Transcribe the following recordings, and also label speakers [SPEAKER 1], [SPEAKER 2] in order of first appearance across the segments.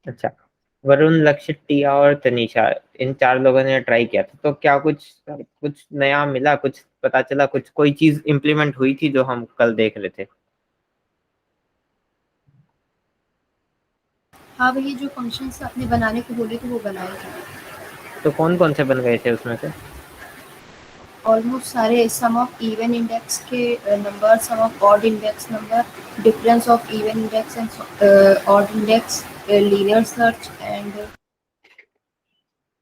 [SPEAKER 1] अच्छा, वरुण, लक्षित, टिया और तनीषा, इन 4 लोगों ने ट्राई किया था, तो क्या कुछ कुछ नया मिला, कुछ पता चला, कुछ कोई चीज इम्प्लीमेंट हुई थी जो हम कल देख रहे थे?
[SPEAKER 2] हाँ भैया, जो फंक्शंस आपने बनाने को बोले थे वो बनाए थे।
[SPEAKER 1] तो कौन कौन से बन गए थे उसमें से?
[SPEAKER 2] ऑलमोस्ट सारे, सम ऑफ इवन इंडेक्स के number, sum of odd index number, difference of even index and odd index, linear search end.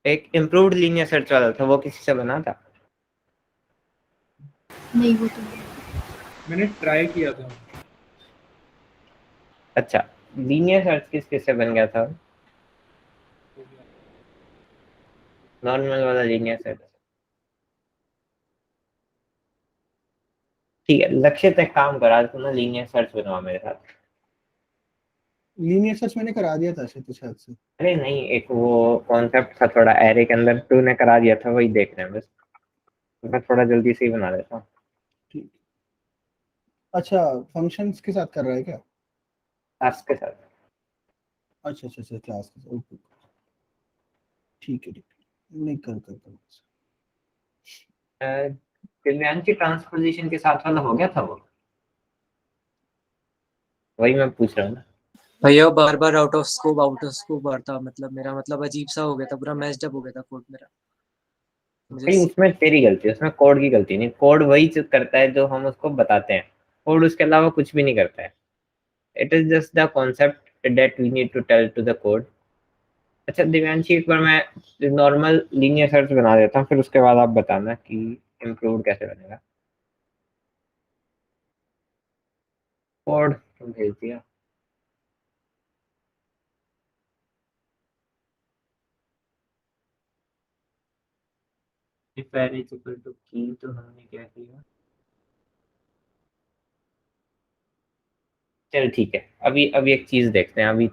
[SPEAKER 1] एक इम्प्रूव्ड लीनियर सर्च वाला था, वो किसी से बना था?
[SPEAKER 2] नहीं, वो तो नहीं।
[SPEAKER 3] मैंने ट्राई किया था।
[SPEAKER 1] अच्छा, लीनियर सर्च किस किस से बन गया था? नॉर्मल वाला लीनियर सर्च। ठीक है, लक्षित एक काम करा, तू ना लीनियर सर्च बनवा मेरे साथ।
[SPEAKER 3] लीनियर सर्च मैंने करा दिया था शायद से।
[SPEAKER 1] अरे नहीं, एक वो कॉन्सेप्ट था थोड़ा एरे के अंदर, तूने करा दिया था, वही देख रहे हैं बस। मैं थोड़ा जल्दी से ही बना देता हूँ।
[SPEAKER 3] ठीक। अच्छा, फंक्शंस के साथ कर रहा है क्या?
[SPEAKER 1] टास्क के साथ।
[SPEAKER 3] अच्छा अच्छा अच्छा, क्लास के साथ, ओके। ठीक है ठीक है, नहीं कर।
[SPEAKER 1] दिव्यांशी ट्रांसपोजिशन के साथ वाला हो गया था वो? वही मैं पूछ रहा हूँ ना।
[SPEAKER 4] भैया बार बार आउट ऑफ स्कोप आ था, मतलब मेरा मतलब अजीब सा हो गया था, पूरा मैच्ड अप हो गया था कोड मेरा। मुझे
[SPEAKER 1] भाई उसमें तेरी गलती है, उसमें कोड की गलती नहीं, कोड वही चीज करता है जो हम उसको बताते हैं। कोड उसके अलावा कुछ भी नहीं करता है। It is just the concept that we need to tell to the code. अच्छा दिव्यांशी, एक बार मैं नॉर्मल लीनियर सर्च बना देता हूँ, फिर उसके बाद आप बताना कि इम्प्रूव कैसे बनेगा। कोड तुम भेज दिया। if array is equal to key, तो हमने क्या किया? चल ठीक है, अभी अभी एक चीज देखते हैं, अभी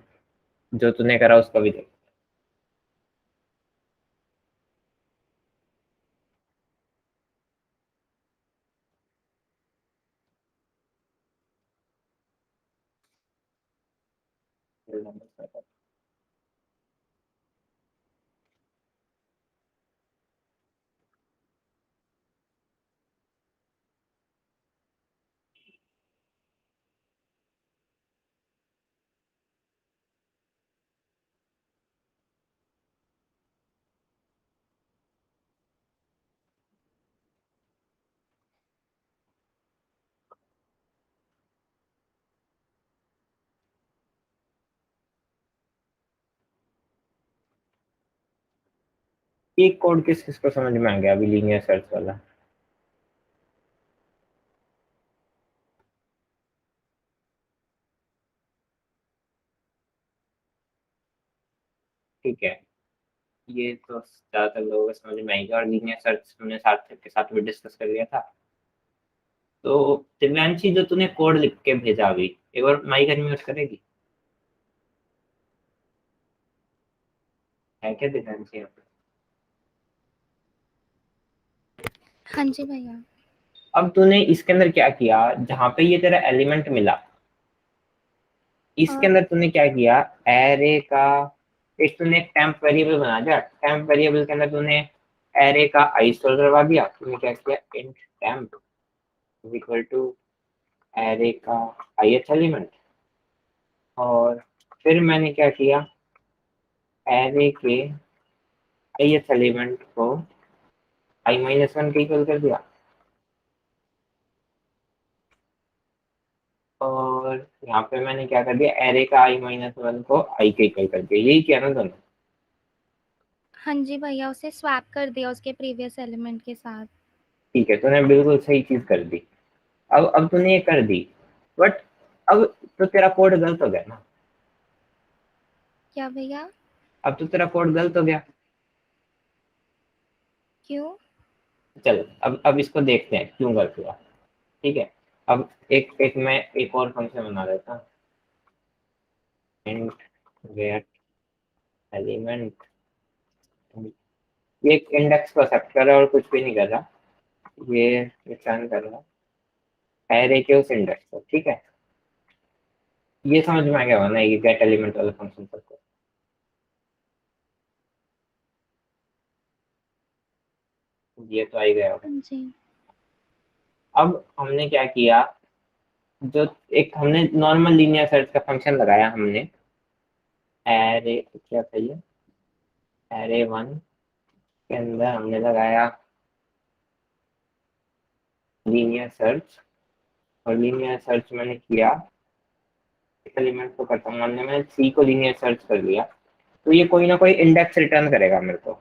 [SPEAKER 1] जो तूने करा उसका भी देख। एक कोड किस किस को समझ में आ गया अभी लीनियर सर्च वाला? ठीक है, ये तो ज्यादातर लोगों को समझ में आएगा, और लीनियर सर्च हमने सार्थक के साथ भी डिस्कस कर लिया था। तो दिव्यांशी, जो तूने कोड लिख के भेजा अभी, एक बार माइक अनम्यूट करेगी? है क्या दिव्यांशी यहाँ पे?
[SPEAKER 5] हाँ जी भैया।
[SPEAKER 1] अब तूने इसके अंदर क्या किया, जहां पे ये तेरा एलिमेंट मिला, इसके
[SPEAKER 5] हाँ।
[SPEAKER 1] अंदर तूने क्या किया, एरे का एक तूने एक टेम्प वेरिएबल बना दिया। टेम्प वेरिएबल के अंदर तूने एरे का आई स्टोर करवा दिया। तूने क्या किया, int temp equal to array का ith एलिमेंट। और फिर मैंने क्या किया, एरे के ith एलिमेंट को i-1 के इक्वल कर दिया। और यहाँ पे मैंने क्या कर दिया, एरे का i-1 को i के इक्वल कर दिया। यही किया ना दोनों?
[SPEAKER 5] हाँ जी भैया, उसे स्वैप कर दिया उसके प्रीवियस एलिमेंट के साथ।
[SPEAKER 1] ठीक है, तूने बिल्कुल सही चीज कर दी। अब तूने ये कर दी, बट अब तो तेरा कोड गलत हो गया ना।
[SPEAKER 5] क्या भैया?
[SPEAKER 1] अब तो तेरा कोड गलत हो गया।
[SPEAKER 5] क्यों?
[SPEAKER 1] चल, अब इसको देखते हैं क्यों गलत हुआ। ठीक है, अब एक एक मैं एक और फंक्शन बना देता हूँ, इंट गेट एलिमेंट। ये एक इंडेक्स को एक्सेप्ट कर रहा है और कुछ भी नहीं कर रहा, ये रिटर्न कर रहा है एरे के उस इंडेक्स को। ठीक है, ये समझ में आ गया होगा ना ये गेट एलिमेंट वाला फंक्शन सबको? ये तो आई गया होगा।
[SPEAKER 5] हाँ जी।
[SPEAKER 1] अब हमने क्या किया, जो एक हमने नॉर्मल लीनियर सर्च का फंक्शन लगाया हमने, एरे क्या था ये, एरे 1 के अंदर हमने लगाया लीनियर सर्च, और लीनियर सर्च मैंने किया, एलिमेंट को करता हूँ, मान लो मैंने सी को लीनियर सर्च कर लिया, तो ये कोई ना कोई इंडेक्स रिटर्न करेगा मेरे को।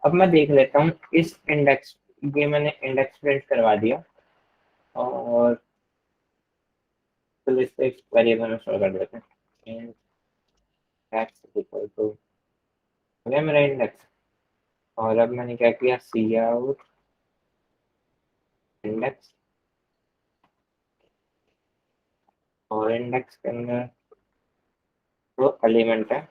[SPEAKER 1] अब मैं देख लेता हूँ इस इंडेक्स, ये मैंने इंडेक्स प्रिंट करवा दिया, और तो इसको एक वेरिएबल में स्टोर कर देते हैं, इंडेक्स इक्वल टू हो गया मेरा इंडेक्स। और अब मैंने क्या किया, सी आउट इंडेक्स, और इंडेक्स के अंदर वो एलिमेंट है,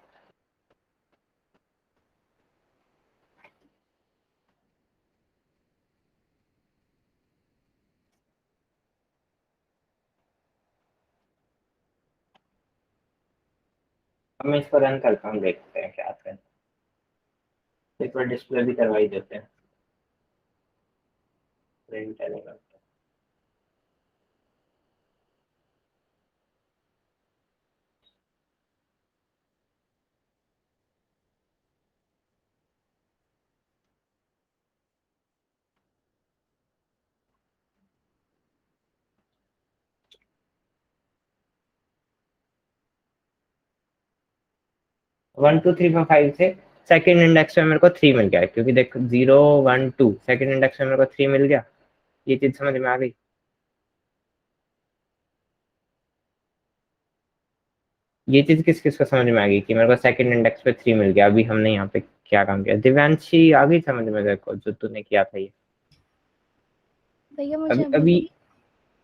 [SPEAKER 1] अब मैं इसको रन करता हूँ, देखते हैं क्या आता है। एक बार डिस्प्ले भी करवा ही देते हैं, प्रिंट एलिमेंट। 1 2 3 4 5 से सेकंड इंडेक्स में मेरे को 3 मिल गया, क्योंकि देख 0 1 2 सेकंड इंडेक्स में मेरे को 3 मिल गया। ये चीज समझ में आ गई। ये चीज किस किस को समझ में आ गई कि मेरे को सेकंड इंडेक्स पे 3 मिल गया। अभी हमने यहाँ पे क्या काम किया, दिव्यांशी आ गई समझ में देखो जो तूने किया था ये।
[SPEAKER 5] भैया मुझे
[SPEAKER 1] अभी
[SPEAKER 5] अभी
[SPEAKER 1] अभी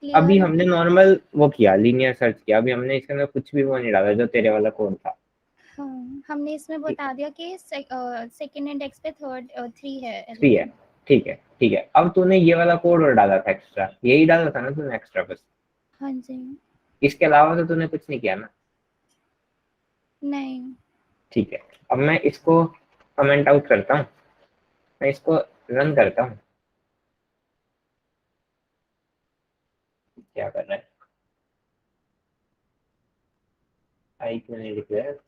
[SPEAKER 5] भी
[SPEAKER 1] अभी
[SPEAKER 5] क्लियर
[SPEAKER 1] हमने नॉर्मल वो किया, लीनियर सर्च किया, अभी हमने इसके अंदर कुछ भी वो नहीं डाला जो तेरे वाला कोड था।
[SPEAKER 5] हाँ, हमने इसमें बता दिया कि सेकंड इंडेक्स पे थर्ड 3 है
[SPEAKER 1] 3 है,
[SPEAKER 5] एलिमेंट।
[SPEAKER 1] ठीक है ठीक है। अब तूने ये वाला कोड और डाला था एक्स्ट्रा, यही डाला था ना तूने एक्स्ट्रा बस,
[SPEAKER 5] हाँ जी।
[SPEAKER 1] इसके अलावा तो तूने कुछ नहीं किया ना।
[SPEAKER 5] नहीं।
[SPEAKER 1] ठीक है, अब मैं इसको कमेंट आउट करता हूँ, मैं इसको रन करता हूँ, क्या कर रहा है, आई क्यों नहीं डिक्लेयर,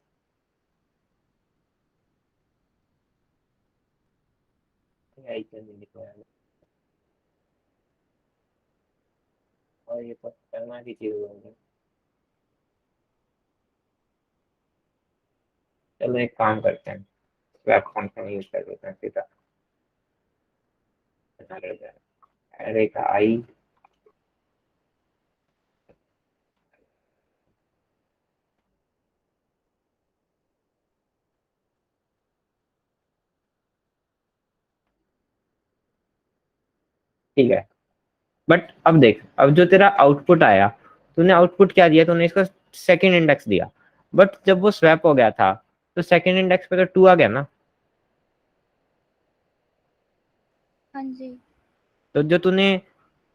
[SPEAKER 1] आई क्यों नहीं डिक्लेयर, और ये तो करना की चीज होगी। चलो एक काम करते हैं, वेब फंक्शन यूज कर देते हैं सीधा, अरे का आई, ठीक है। बट अब देख, अब जो तेरा आउटपुट आया, तूने आउटपुट क्या दिया, तूने इसको सेकंड इंडेक्स दिया, बट जब वो स्वैप हो गया था तो सेकंड इंडेक्स पे तो 2 आ गया ना।
[SPEAKER 5] हाँ जी।
[SPEAKER 1] तो जो तूने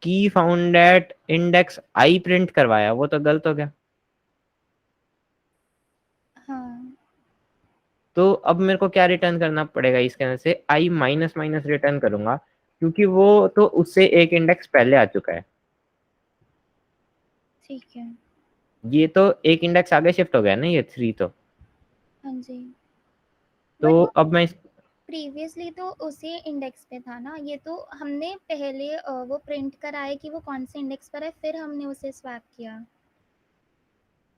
[SPEAKER 1] की found at index I print करवाया वो तो गलत हो गया।
[SPEAKER 5] हाँ।
[SPEAKER 1] तो अब मेरे को क्या रिटर्न करना पड़ेगा, इसके अंदर से आई माइनस माइनस रिटर्न करूंगा, क्योंकि वो तो उससे एक इंडेक्स पहले आ चुका है।
[SPEAKER 5] ठीक है।
[SPEAKER 1] ये तो एक इंडेक्स आगे शिफ्ट हो गया ना, ये 3 तो।
[SPEAKER 5] हाँ जी।
[SPEAKER 1] तो
[SPEAKER 5] बट वो
[SPEAKER 1] अब मैं
[SPEAKER 5] प्रीवियसली तो उसी इंडेक्स पे था ना, ये तो हमने पहले वो प्रिंट कराया कि वो कौन से इंडेक्स पर है, फिर हमने उसे स्वैप किया।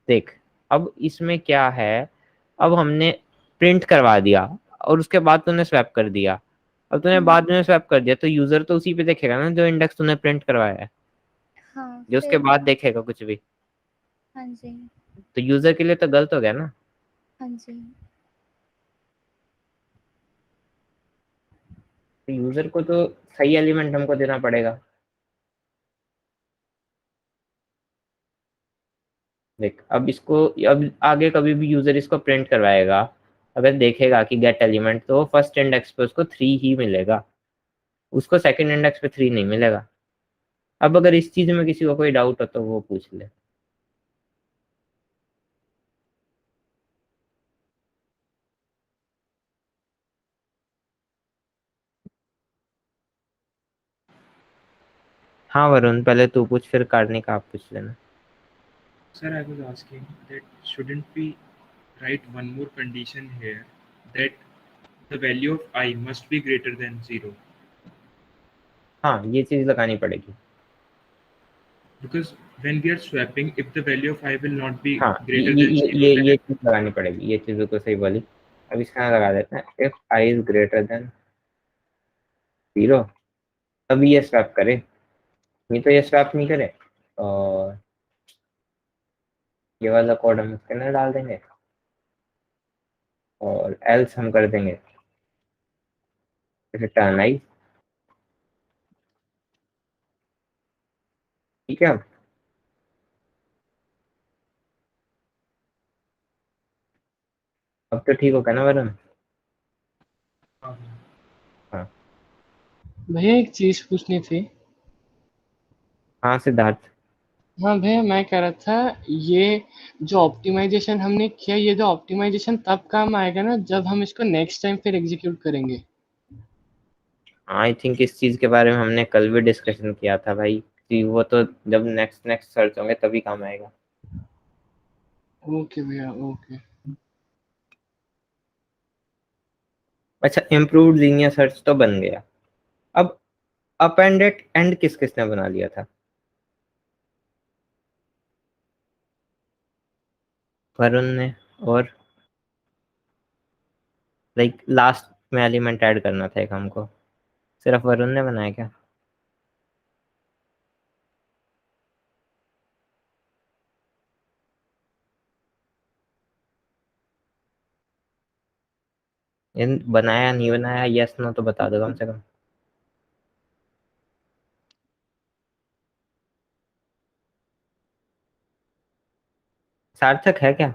[SPEAKER 1] देख, अब इसमें क्या है, अब हमने प्रिंट करवा दिया और उसके बाद तूने स्वैप कर दिया। अब तूने
[SPEAKER 5] हम्म।
[SPEAKER 1] बाद में स्वैप कर दिया तो यूजर तो उसी पे देखेगा ना जो इंडेक्स तूने प्रिंट करवाया है,
[SPEAKER 5] हाँ
[SPEAKER 1] जो उसके
[SPEAKER 5] फिर।
[SPEAKER 1] बाद देखेगा कुछ भी।
[SPEAKER 5] हाँ जी।
[SPEAKER 1] तो यूजर के लिए तो गलत हो गया ना।
[SPEAKER 5] हाँ जी।
[SPEAKER 1] तो यूजर को तो सही एलिमेंट हमको देना पड़ेगा। देख, अब इसको, अब आगे कभी भी यूजर इसको प्रिंट करवाएगा, अगर देखेगा कि गेट एलिमेंट, तो फर्स्ट इंडेक्स पे उसको 3 ही मिलेगा, उसको सेकंड इंडेक्स पे 3 नहीं मिलेगा। अब अगर इस चीज में किसी को कोई डाउट हो तो वो पूछ ले। हाँ वरुण, पहले तू पूछ, फिर कार्निक का आप पूछ लेना।
[SPEAKER 6] Sir, I was asking that shouldn't we write one more condition here that the value of I must be greater than 0?
[SPEAKER 1] हाँ, ये चीज लगानी पड़ेगी।
[SPEAKER 6] Because when we are swapping, if the value of I will not be
[SPEAKER 1] हाँ,
[SPEAKER 6] greater than 0, then
[SPEAKER 1] ये चीज लगानी पड़ेगी, ये चीज बिल्कुल सही बोली। अब इसका यहाँ लगा देते हैं, if I is greater than 0, तभी ये स्वैप करे, नहीं तो ये स्वैप नहीं करे। और ये वाला कोड हम इसके अंदर डाल देंगे और एल्स हम कर देंगे रिटर्न आई। ठीक है, अब तो ठीक होगा ना वरुण? हाँ
[SPEAKER 7] भैया एक चीज पूछनी थी।
[SPEAKER 1] हाँ सिद्धार्थ।
[SPEAKER 7] हाँ भैया, मैं कह रहा था ये जो ऑप्टिमाइजेशन हमने किया, ये जो ऑप्टिमाइजेशन तब काम आएगा ना जब हम इसको नेक्स्ट टाइम फिर एग्जीक्यूट करेंगे।
[SPEAKER 1] आई थिंक इस चीज के बारे में हमने कल भी डिस्कशन किया था भाई, कि वो तो जब नेक्स्ट सर्च होंगे तभी काम आएगा।
[SPEAKER 7] ओके भैया, ओके।
[SPEAKER 1] अच्छा, इम्प्रूव्ड लीनियर सर्च तो बन गया। अब अपेंडेड एंड किस किसने बना लिया था? वरुण ने, और लाइक लास्ट में एलिमेंट ऐड करना था एक हमको, सिर्फ वरुण ने बनाया क्या? इन बनाया नहीं बनाया, यस नो तो बता दो कम से कम। सार्थक है क्या?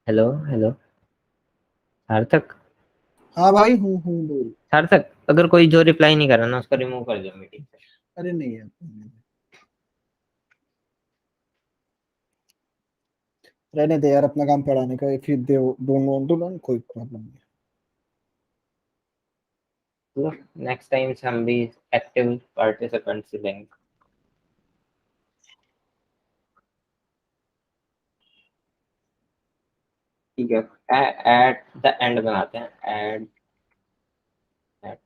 [SPEAKER 1] हेलो हेलो सार्थक।
[SPEAKER 3] हाँ भाई, हूँ बोल।
[SPEAKER 1] सार्थक, अगर कोई जो रिप्लाई नहीं कर रहा ना उसको रिमूव कर दो मीटिंग से।
[SPEAKER 3] अरे नहीं है, रहने दे यार, अपना काम पढ़ाने का। If you don't want to learn, कोई प्रॉब्लम नहीं।
[SPEAKER 1] नेक्स्ट टाइम से हम भी एक्टिव पार्टिसिपेंट से लेंगे। ठीक है, एट द एंड बनाते हैं, एड एट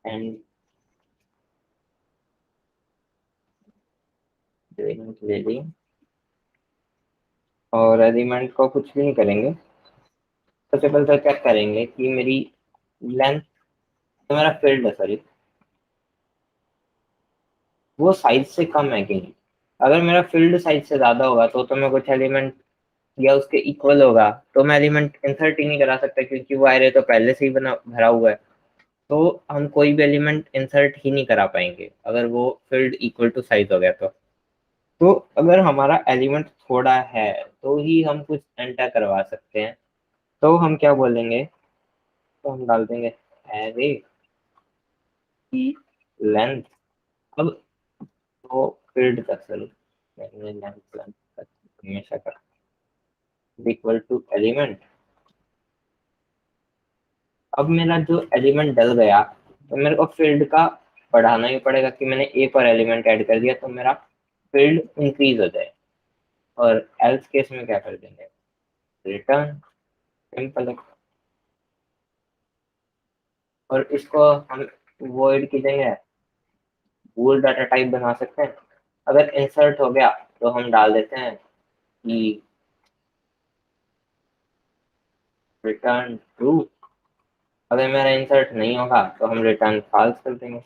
[SPEAKER 1] एंड ले ली, और एलिमेंट को कुछ भी नहीं करेंगे। सबसे पहले तो क्या करेंगे कि मेरी लेंथ, तो मेरा फील्ड है सॉरी, वो साइज से कम है कि नहीं। अगर मेरा फील्ड साइज से ज्यादा होगा तो मैं कुछ एलिमेंट या उसके इक्वल होगा तो मैं एलिमेंट इंसर्ट ही नहीं करा सकता, क्योंकि वो एरे तो पहले से ही बना भरा हुआ है। तो हम कोई भी एलिमेंट इंसर्ट ही नहीं करा पाएंगे अगर वो फील्ड इक्वल टू साइज हो गया तो अगर हमारा एलिमेंट थोड़ा है तो ही हम कुछ एंटर करवा सकते हैं। तो हम क्या बोलेंगे, तो हम डाल देंगे एरे की लेंथ। अब तो फील्ड का सॉरी, लेंथ हमेशा का इक्वल टू एलिमेंट। अब मेरा जो एलिमेंट डल गया तो मेरे को फील्ड का बढ़ाना ही पड़ेगा कि मैंने एक और एलिमेंट ऐड कर दिया तो मेरा फील्ड इंक्रीज हो जाए। और एल्स केस में क्या कर देंगे, रिटर्न, सिंपल है। और इसको हम वॉइड की जगह बूल डाटा टाइप बना सकते हैं। अगर इंसर्ट हो गया तो हम डाल देते हैं कि रिटर्न ट्रू। अगर मेरा इंसर्ट नहीं होगा तो हम रिटर्न फॉल्स कर देंगे,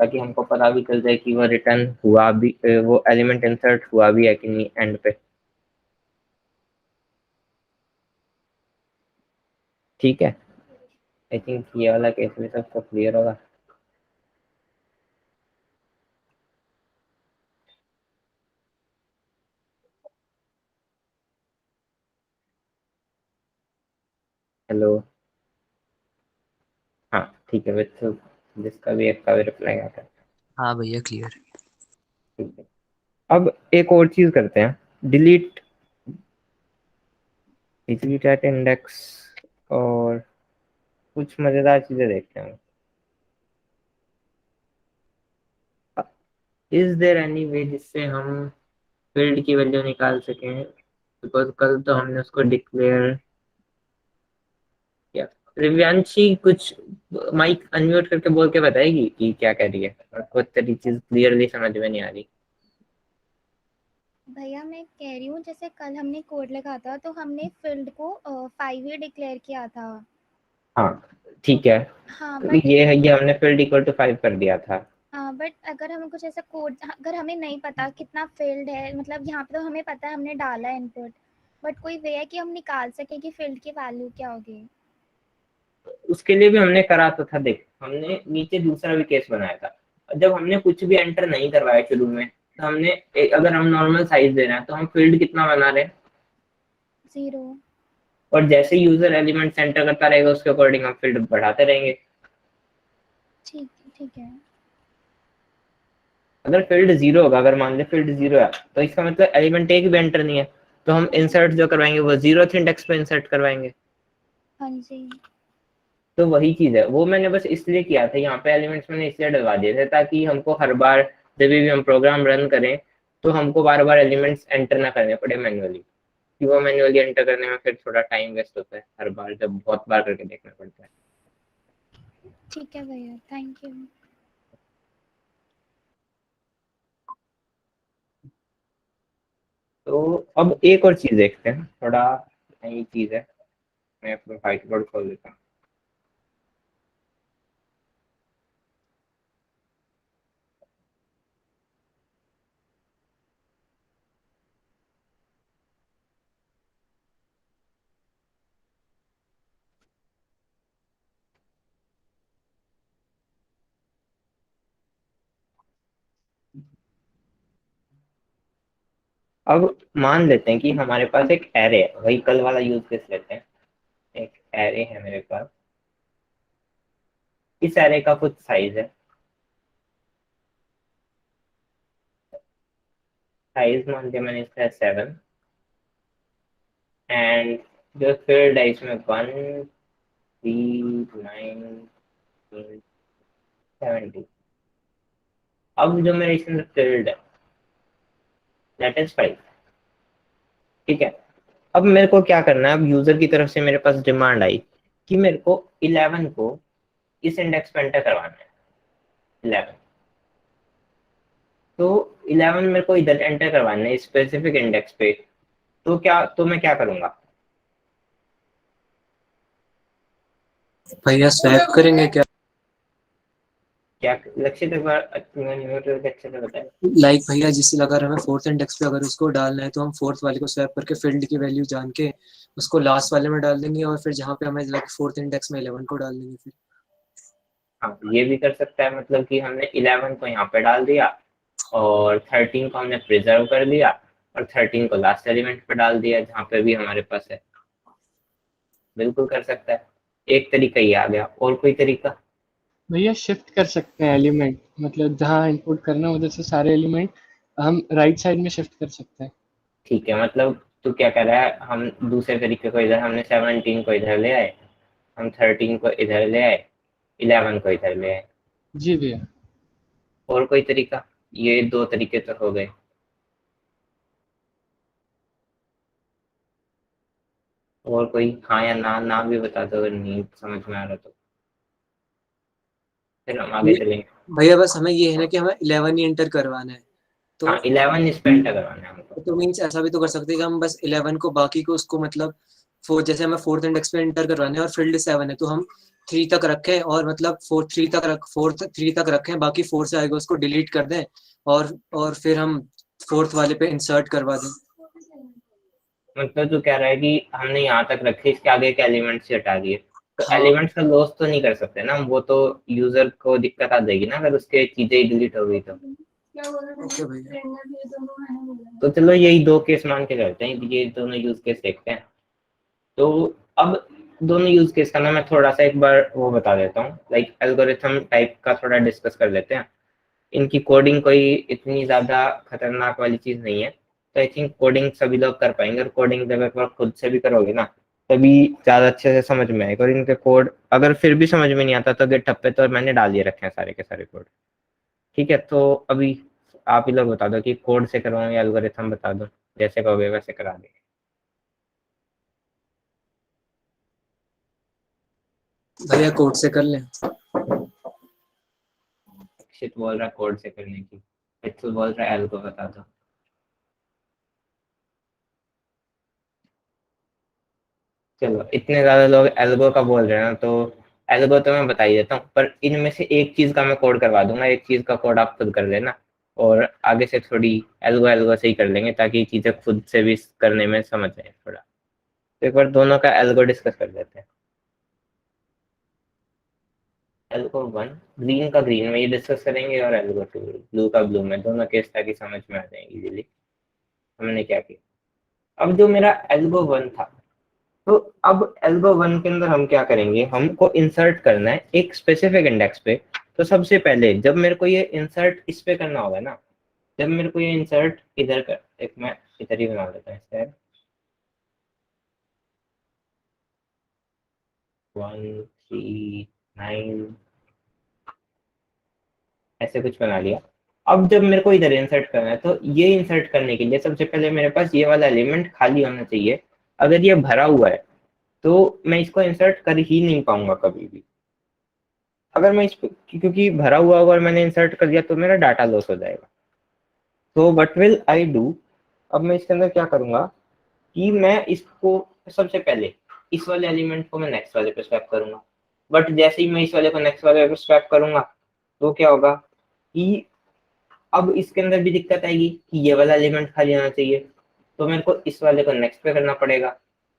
[SPEAKER 1] ताकि हमको पता भी चल जाए कि वो रिटर्न हुआ भी, वो एलिमेंट इंसर्ट हुआ भी है कि नहीं एंड पे। ठीक है, आई थिंक ये वाला केस भी सबको क्लियर होगा। हेलो, हाँ ठीक है, विथ जिसका भी एक का भी रिप्लाई आता है।
[SPEAKER 4] हाँ भैया क्लियर।
[SPEAKER 1] ठीक है, अब एक और चीज करते हैं, डिलीट डिलीट एट इंडेक्स, और कुछ मजेदार चीजें देखते हैं। इज देयर एनी वे जिससे हम फील्ड की वैल्यू निकाल सकें? बिकॉज कल तो हमने उसको डिक्लेयर किया। दिव्यांशी कुछ माइक अनम्यूट करके बोल के बताएगी कि क्या कह रही है, आपको तेरी चीज क्लियरली समझ में नहीं आ रही।
[SPEAKER 5] भैया मैं कह रही हूँ जैसे कल हमने कोड लिखा था तो हमने फील्ड को 5 ही डिक्लेयर किया था।
[SPEAKER 1] हाँ ठीक है,
[SPEAKER 5] हाँ
[SPEAKER 1] तो
[SPEAKER 5] बट
[SPEAKER 1] ये है, ये हमने फील्ड इक्वल टू 5 कर दिया था।
[SPEAKER 5] हाँ बट अगर हमें कुछ ऐसा कोड, अगर हमें नहीं पता कितना फील्ड है, मतलब यहाँ पे तो हमें पता है हमने डाला है इनपुट, बट कोई वे है कि हम निकाल सके कि फील्ड की वैल्यू क्या होगी?
[SPEAKER 1] उसके लिए भी हमने करा तो था, देख हमने नीचे दूसरा भी केस बनाया था। जब हमने कुछ भी एंटर नहीं करवाया शुरू में, तो हमने अगर हम नॉर्मल साइज दे रहे हैं तो हम फील्ड कितना बना रहे हैं?
[SPEAKER 5] 0।
[SPEAKER 1] और जैसे यूजर एलिमेंट एंटर करता रहेगा उसके अकॉर्डिंग हम फील्ड बढ़ाते रहेंगे।
[SPEAKER 5] ठीक है।
[SPEAKER 1] अगर फील्ड 0 होगा, अगर मान ले फील्ड 0 है, तो इसका मतलब एलिमेंट एक भी एंटर नहीं है, तो हम इंसर्ट जो करवाएंगे वो 0th इंडेक्स पे इंसर्ट करवाएंगे।
[SPEAKER 5] हाँ जी।
[SPEAKER 1] तो वही चीज है, वो मैंने बस इसलिए किया था, यहाँ पे एलिमेंट्स मैंने इसलिए डलवा दिए थे ताकि हमको हर बार जब भी हम प्रोग्राम रन करें तो हमको बार बार एलिमेंट्स एंटर ना करने पड़े मैन्युअली, कि वो मैन्युअली एंटर करने में फिर थोड़ा टाइम वेस्ट होता है हर बार, जब बहुत बार करके देखना पड़ता है।
[SPEAKER 5] ठीक है भैया, थैंक यू।
[SPEAKER 1] तो अब एक और चीज देखते हैं, थोड़ा नई चीज है, मैं अपना व्हाइट बोर्ड खोल देता हूँ। अब मान लेते हैं कि हमारे पास एक एरे है, वही कल वाला यूज केस लेते हैं। एक एरे है मेरे पास, इस एरे का कुछ साइज है, साइज मान लिया मैंने इसका 7, एंड जो फील्ड है इसमें 1 3 9 70। अब जो मेरे इसमें फील्ड है दैट इज 5, ठीक है। अब मेरे को क्या करना है, अब यूजर की तरफ से मेरे पास डिमांड आई कि मेरे को 11 को इस इंडेक्स पे एंटर करवाना है, 11। तो 11 मेरे को इधर एंटर करवाना है स्पेसिफिक इंडेक्स पे, तो क्या, तो मैं क्या करूंगा?
[SPEAKER 4] भैया स्वैप करेंगे क्या?
[SPEAKER 1] क्या लक्षित, एक बार अच्छे से बताए।
[SPEAKER 4] लाइक भैया जिससे अगर हमें फोर्थ इंडेक्स पे अगर उसको डालना है तो हम फोर्थ वाले को स्वैप करके फील्ड की वैल्यू जान के उसको लास्ट वाले में डाल देंगे, और फिर जहाँ पे हमें लाइक फोर्थ इंडेक्स में 11 को डाल देंगे फिर।
[SPEAKER 1] हाँ ये भी कर सकता है, मतलब कि हमने 11 को यहाँ पे डाल दिया और 13 को हमने प्रिजर्व कर दिया और 13 को लास्ट एलिमेंट पे डाल दिया जहाँ पे भी हमारे पास है। बिल्कुल कर सकता है, एक तरीका ही आ गया। और कोई तरीका?
[SPEAKER 7] भैया शिफ्ट कर सकते हैं एलिमेंट, मतलब जहाँ इनपुट करना है उधर से सारे एलिमेंट हम राइट साइड में शिफ्ट कर सकते हैं।
[SPEAKER 1] ठीक है, मतलब तू क्या कह रहा है, हम दूसरे तरीके को, इधर हमने 17 को इधर ले आए, हम 13 को इधर ले आए, 11 को इधर ले आए।
[SPEAKER 7] जी भैया।
[SPEAKER 1] और कोई तरीका? ये दो तरीके तो हो गए। और कोई हाँ या ना, ना भी बता दो अगर नहीं समझ में आ रहा तो, फिर हम आगे चलेंगे।
[SPEAKER 4] भैया बस हमें ये है ना कि हमें 11 ही एंटर करवाना है, तो
[SPEAKER 1] हाँ 11 इस पे एंटर करवाना है हमको।
[SPEAKER 4] तो मीन्स ऐसा भी तो कर सकते हैं कि हम बस 11 को बाकी को उसको मतलब फोर, जैसे हमें फोर्थ इंडेक्स पे एंटर करवाना है और फील्ड 7 है तो हम 3 तक रखें, और मतलब फोर्थ 3 तक रखें, बाकी 4 से आएगा उसको डिलीट कर दें और फिर हम फोर्थ वाले पे इंसर्ट करवा दें।
[SPEAKER 1] मतलब तू कह रहा है कि हमने यहाँ तक रखे, इसके आगे के एलिमेंट्स से हटा दिए, तो
[SPEAKER 4] हाँ
[SPEAKER 1] एलिमेंट्स का लॉस तो नहीं कर सकते ना, वो तो यूजर को दिक्कत आ जाएगी ना अगर उसके चीजें ही डिलीट हो गई तो।
[SPEAKER 4] ओके भैया।
[SPEAKER 1] तो चलो यही दो केस मान के चलते हैं, ये दोनों यूज केस देखते हैं। तो अब दोनों यूज केस का ना मैं थोड़ा सा एक बार वो बता देता हूँ, लाइक एल्गोरिथम टाइप का थोड़ा डिस्कस कर लेते हैं। इनकी कोडिंग कोई इतनी ज्यादा खतरनाक वाली चीज नहीं है, तो आई थिंक कोडिंग सभी लोग कर पाएंगे, और कोडिंग जब एक बार खुद से भी करोगे ना तभी ज्यादा अच्छे से समझ में आएगा। और इनके कोड अगर फिर भी समझ में नहीं आता तो गिटहब पे तो मैंने डाल दिए रखे हैं सारे के सारे कोड। ठीक है, तो अभी आप ही लोग बता दो कि कोड से करवाऊं या एल्गोरिथम बता दो, जैसे कहोगे वैसे करा देंगे।
[SPEAKER 4] भैया कोड से कर लें।
[SPEAKER 1] अक्षित बोल रहा कोड से करने की, मित्तल बोल रहा एल्गो बता दो। चलो इतने ज्यादा लोग एल्गो का बोल रहे हैं ना, तो एल्गो तो मैं बता ही देता हूँ, पर इनमें से एक चीज का मैं कोड करवा दूंगा, एक चीज का कोड आप खुद कर लेना, और आगे से थोड़ी एल्गो एल्गो से ही कर लेंगे ताकि चीजें खुद से भी करने में समझ आए थोड़ा। तो एक बार दोनों का एल्गो डिस्कस कर लेते हैं। एल्गो 1 ग्रीन का ग्रीन में ये डिस्कस करेंगे, और एल्गो 2 ब्लू का ब्लू में, दोनों केस ताकि समझ में आ जाएंगे इजीली हमने क्या किया। अब जो मेरा एल्गो 1 था, तो अब एल्गो 1 के अंदर हम क्या करेंगे, हमको इंसर्ट करना है एक स्पेसिफिक इंडेक्स पे। तो सबसे पहले जब मेरे को ये इंसर्ट इस पे करना होगा ना, जब मेरे को ये इंसर्ट इधर कर, एक मैं इधर ही बना लेता हूँ इसे, 1 3 9 ऐसे कुछ बना लिया। अब जब मेरे को इधर इंसर्ट करना है, तो ये इंसर्ट करने के लिए सबसे पहले मेरे पास ये वाला एलिमेंट खाली होना चाहिए। अगर ये भरा हुआ है तो मैं इसको इंसर्ट कर ही नहीं पाऊंगा कभी भी। अगर मैं क्योंकि भरा हुआ होगा और मैंने इंसर्ट कर दिया तो मेरा डाटा लॉस हो जाएगा। तो व्हाट विल आई डू, अब मैं इसके अंदर क्या करूंगा कि मैं इसको सबसे पहले इस वाले एलिमेंट को मैं नेक्स्ट वाले पे स्वैप करूंगा। बट जैसे ही मैं इस वाले को नेक्स्ट वाले पे स्वैप करूंगा, तो क्या होगा कि अब इसके अंदर भी दिक्कत आएगी कि ये वाला एलिमेंट खाली होना चाहिए, तो मेरे को इस वाले को नेक्स्ट पे करना पड़ेगा,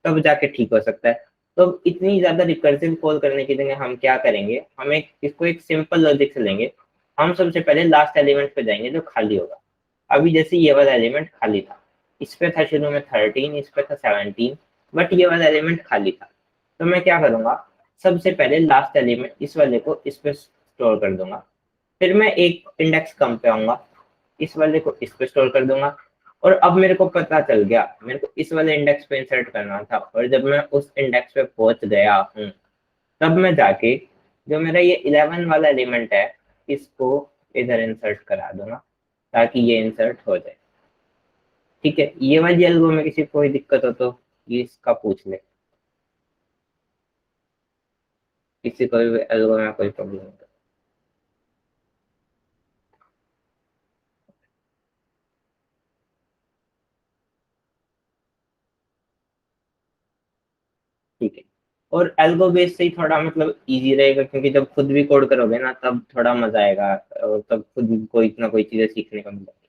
[SPEAKER 1] तब जाके ठीक हो सकता है। तो इतनी ज्यादा रिकर्सिव कॉल करने की जगह हम क्या करेंगे, हम इसको एक सिंपल लॉजिक से लेंगे। हम सबसे पहले लास्ट एलिमेंट पे जाएंगे जो खाली होगा। अभी जैसे ये वाला एलिमेंट खाली था, इस पे था शुरू में 13, इस पे था 17, बट ये वाला एलिमेंट खाली था। तो मैं क्या करूंगा, सबसे पहले लास्ट एलिमेंट इस वाले को इस पे स्टोर कर दूंगा, फिर मैं एक इंडेक्स कम पे आऊंगा, इस वाले को इस पे स्टोर कर दूंगा। और अब मेरे को पता चल गया मेरे को इस वाले इंडेक्स पे इंसर्ट करना था, और जब मैं उस इंडेक्स पे पहुंच गया हूँ, तब मैं जाके जो मेरा ये 11 वाला एलिमेंट है इसको इधर इंसर्ट करा दूंगा ताकि ये इंसर्ट हो जाए। ठीक है, ये वाली एल्गो में किसी को कोई दिक्कत हो तो ये इसका पूछ ले, किसी को भी एल्गो में कोई प्रॉब्लम हो तो। ठीक है, और एल्गो बेस से ही थोड़ा मतलब इजी रहेगा, क्योंकि जब खुद भी कोड करोगे ना तब थोड़ा मजा आएगा, और तब खुद कोई ना कोई चीजें सीखने को मिलेगी।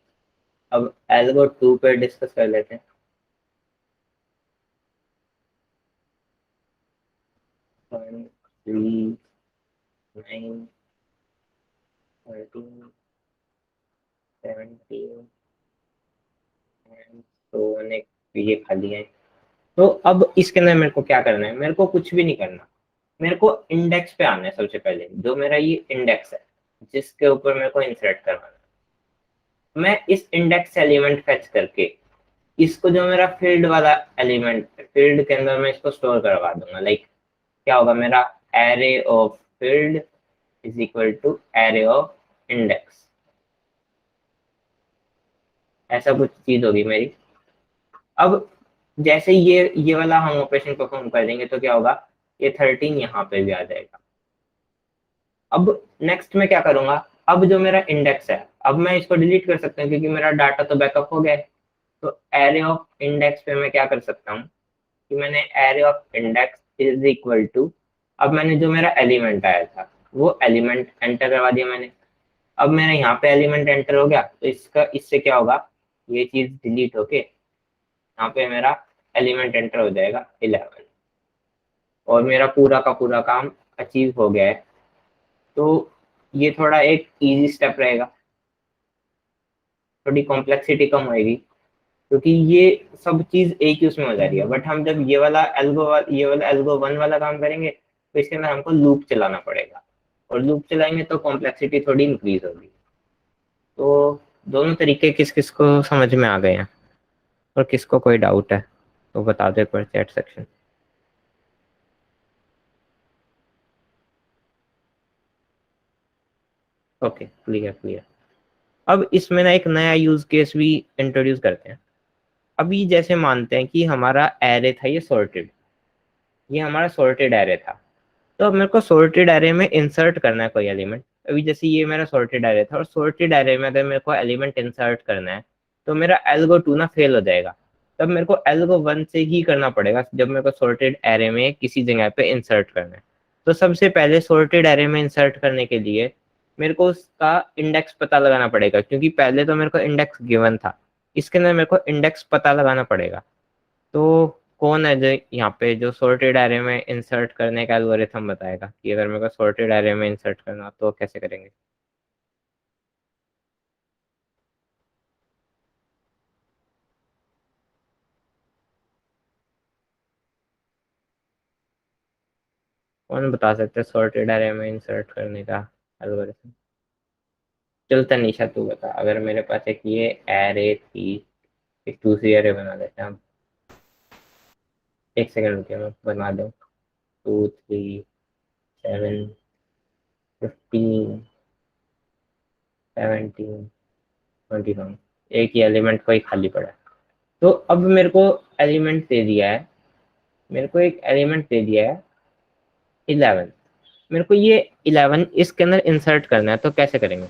[SPEAKER 1] अब एल्गो 2 पे डिस्कस कर लेते हैं। 1 3 9 13 17 तो ये खाली है। तो अब इसके अंदर मेरे को क्या करना है, मेरे को कुछ भी नहीं करना, मेरे को इंडेक्स पे आना है। सबसे पहले जो मेरा ये इंडेक्स है जिसके ऊपर मेरे को इंसर्ट करवाना है, मैं इस इंडेक्स एलिमेंट फेच करके इसको जो मेरा फील्ड वाला एलिमेंट, फील्ड के अंदर मैं इसको स्टोर करवा दूंगा। लाइक क्या होगा, मेरा array of field is equal to array of index, ऐसा कुछ चीज होगी मेरी। अब जैसे ही ये वाला हम ऑपरेशन परफॉर्म कर देंगे तो क्या होगा, ये 13 यहाँ पे भी आ जाएगा। अब नेक्स्ट में क्या करूंगा, अब जो मेरा इंडेक्स है, अब मैं इसको डिलीट कर सकता हूँ क्योंकि मेरा डाटा तो बैकअप हो गया है। तो एरे ऑफ इंडेक्स पे मैं क्या कर सकता हूँ कि मैंने array of index is equal to, अब मैंने जो मेरा एलिमेंट आया था वो एलिमेंट एंटर करवा दिया मैंने। अब मेरा यहाँ पे एलिमेंट एंटर हो गया, तो इसका इससे क्या होगा, ये चीज डिलीट होके यहाँ पे मेरा एलिमेंट एंटर हो जाएगा 11, और मेरा पूरा का पूरा काम अचीव हो गया है। तो ये थोड़ा एक इजी स्टेप रहेगा, थोड़ी कॉम्प्लेक्सिटी कम होएगी क्योंकि ये सब चीज एक ही उसमें हो जा रही है। बट हम जब ये वाला एल्गो 1 वाला काम करेंगे तो इसके अंदर हमको लूप चलाना पड़ेगा, और लूप चलाएंगे तो कॉम्प्लेक्सिटी थोड़ी इंक्रीज होगी। तो दोनों तरीके किस किस को समझ में आ गए हैं, और किसको कोई डाउट है तो बता दो एक बार chat section. Okay, clear clear. अब इसमें ना एक नया यूज केस भी इंट्रोड्यूस करते हैं। अभी जैसे मानते हैं कि हमारा एरे था ये सॉर्टेड, ये हमारा सॉर्टेड एरे था, तो अब मेरे को सॉर्टेड एरे में इंसर्ट करना है कोई एलिमेंट। अभी जैसे ये मेरा सॉर्टेड एरे था और सॉर्टेड एरे में अगर मेरे को एलिमेंट इंसर्ट करना है तो मेरा एल्गो 2 ना फेल हो जाएगा, तब मेरे को एल्गो 1 से ही करना पड़ेगा जब मेरे को सॉर्टेड एरे में किसी जगह पे इंसर्ट करना है। तो सबसे पहले सॉर्टेड एरे में इंसर्ट करने के लिए मेरे को उसका इंडेक्स पता लगाना पड़ेगा, क्योंकि पहले तो मेरे को इंडेक्स गिवन था, इसके अंदर मेरे को इंडेक्स पता लगाना पड़ेगा। तो कौन है जो यहाँ पे जो सॉर्टेड एरे में इंसर्ट करने का एल्गोरिथम बताएगा कि अगर मेरे को सॉर्टेड एरे में इंसर्ट करना तो कैसे करेंगे? कौन बता सकते हैं सॉर्टेड एरे में इंसर्ट करने का एल्गोरिथम? चल तनीषा तू बता। अगर मेरे पास एक ये एरे थी, एक दूसरी एरे बना लेते हैं हम। एक सेकंड रुकिए, मैं बना दूँ। 2 3 7 15 17 21, एक ही एलिमेंट कोई खाली पड़ा है। तो अब मेरे को एलिमेंट दे दिया है, मेरे को एक एलिमेंट दे दिया है 11, मेरे को ये 11 इसके अंदर इंसर्ट करना है, तो कैसे करेंगे?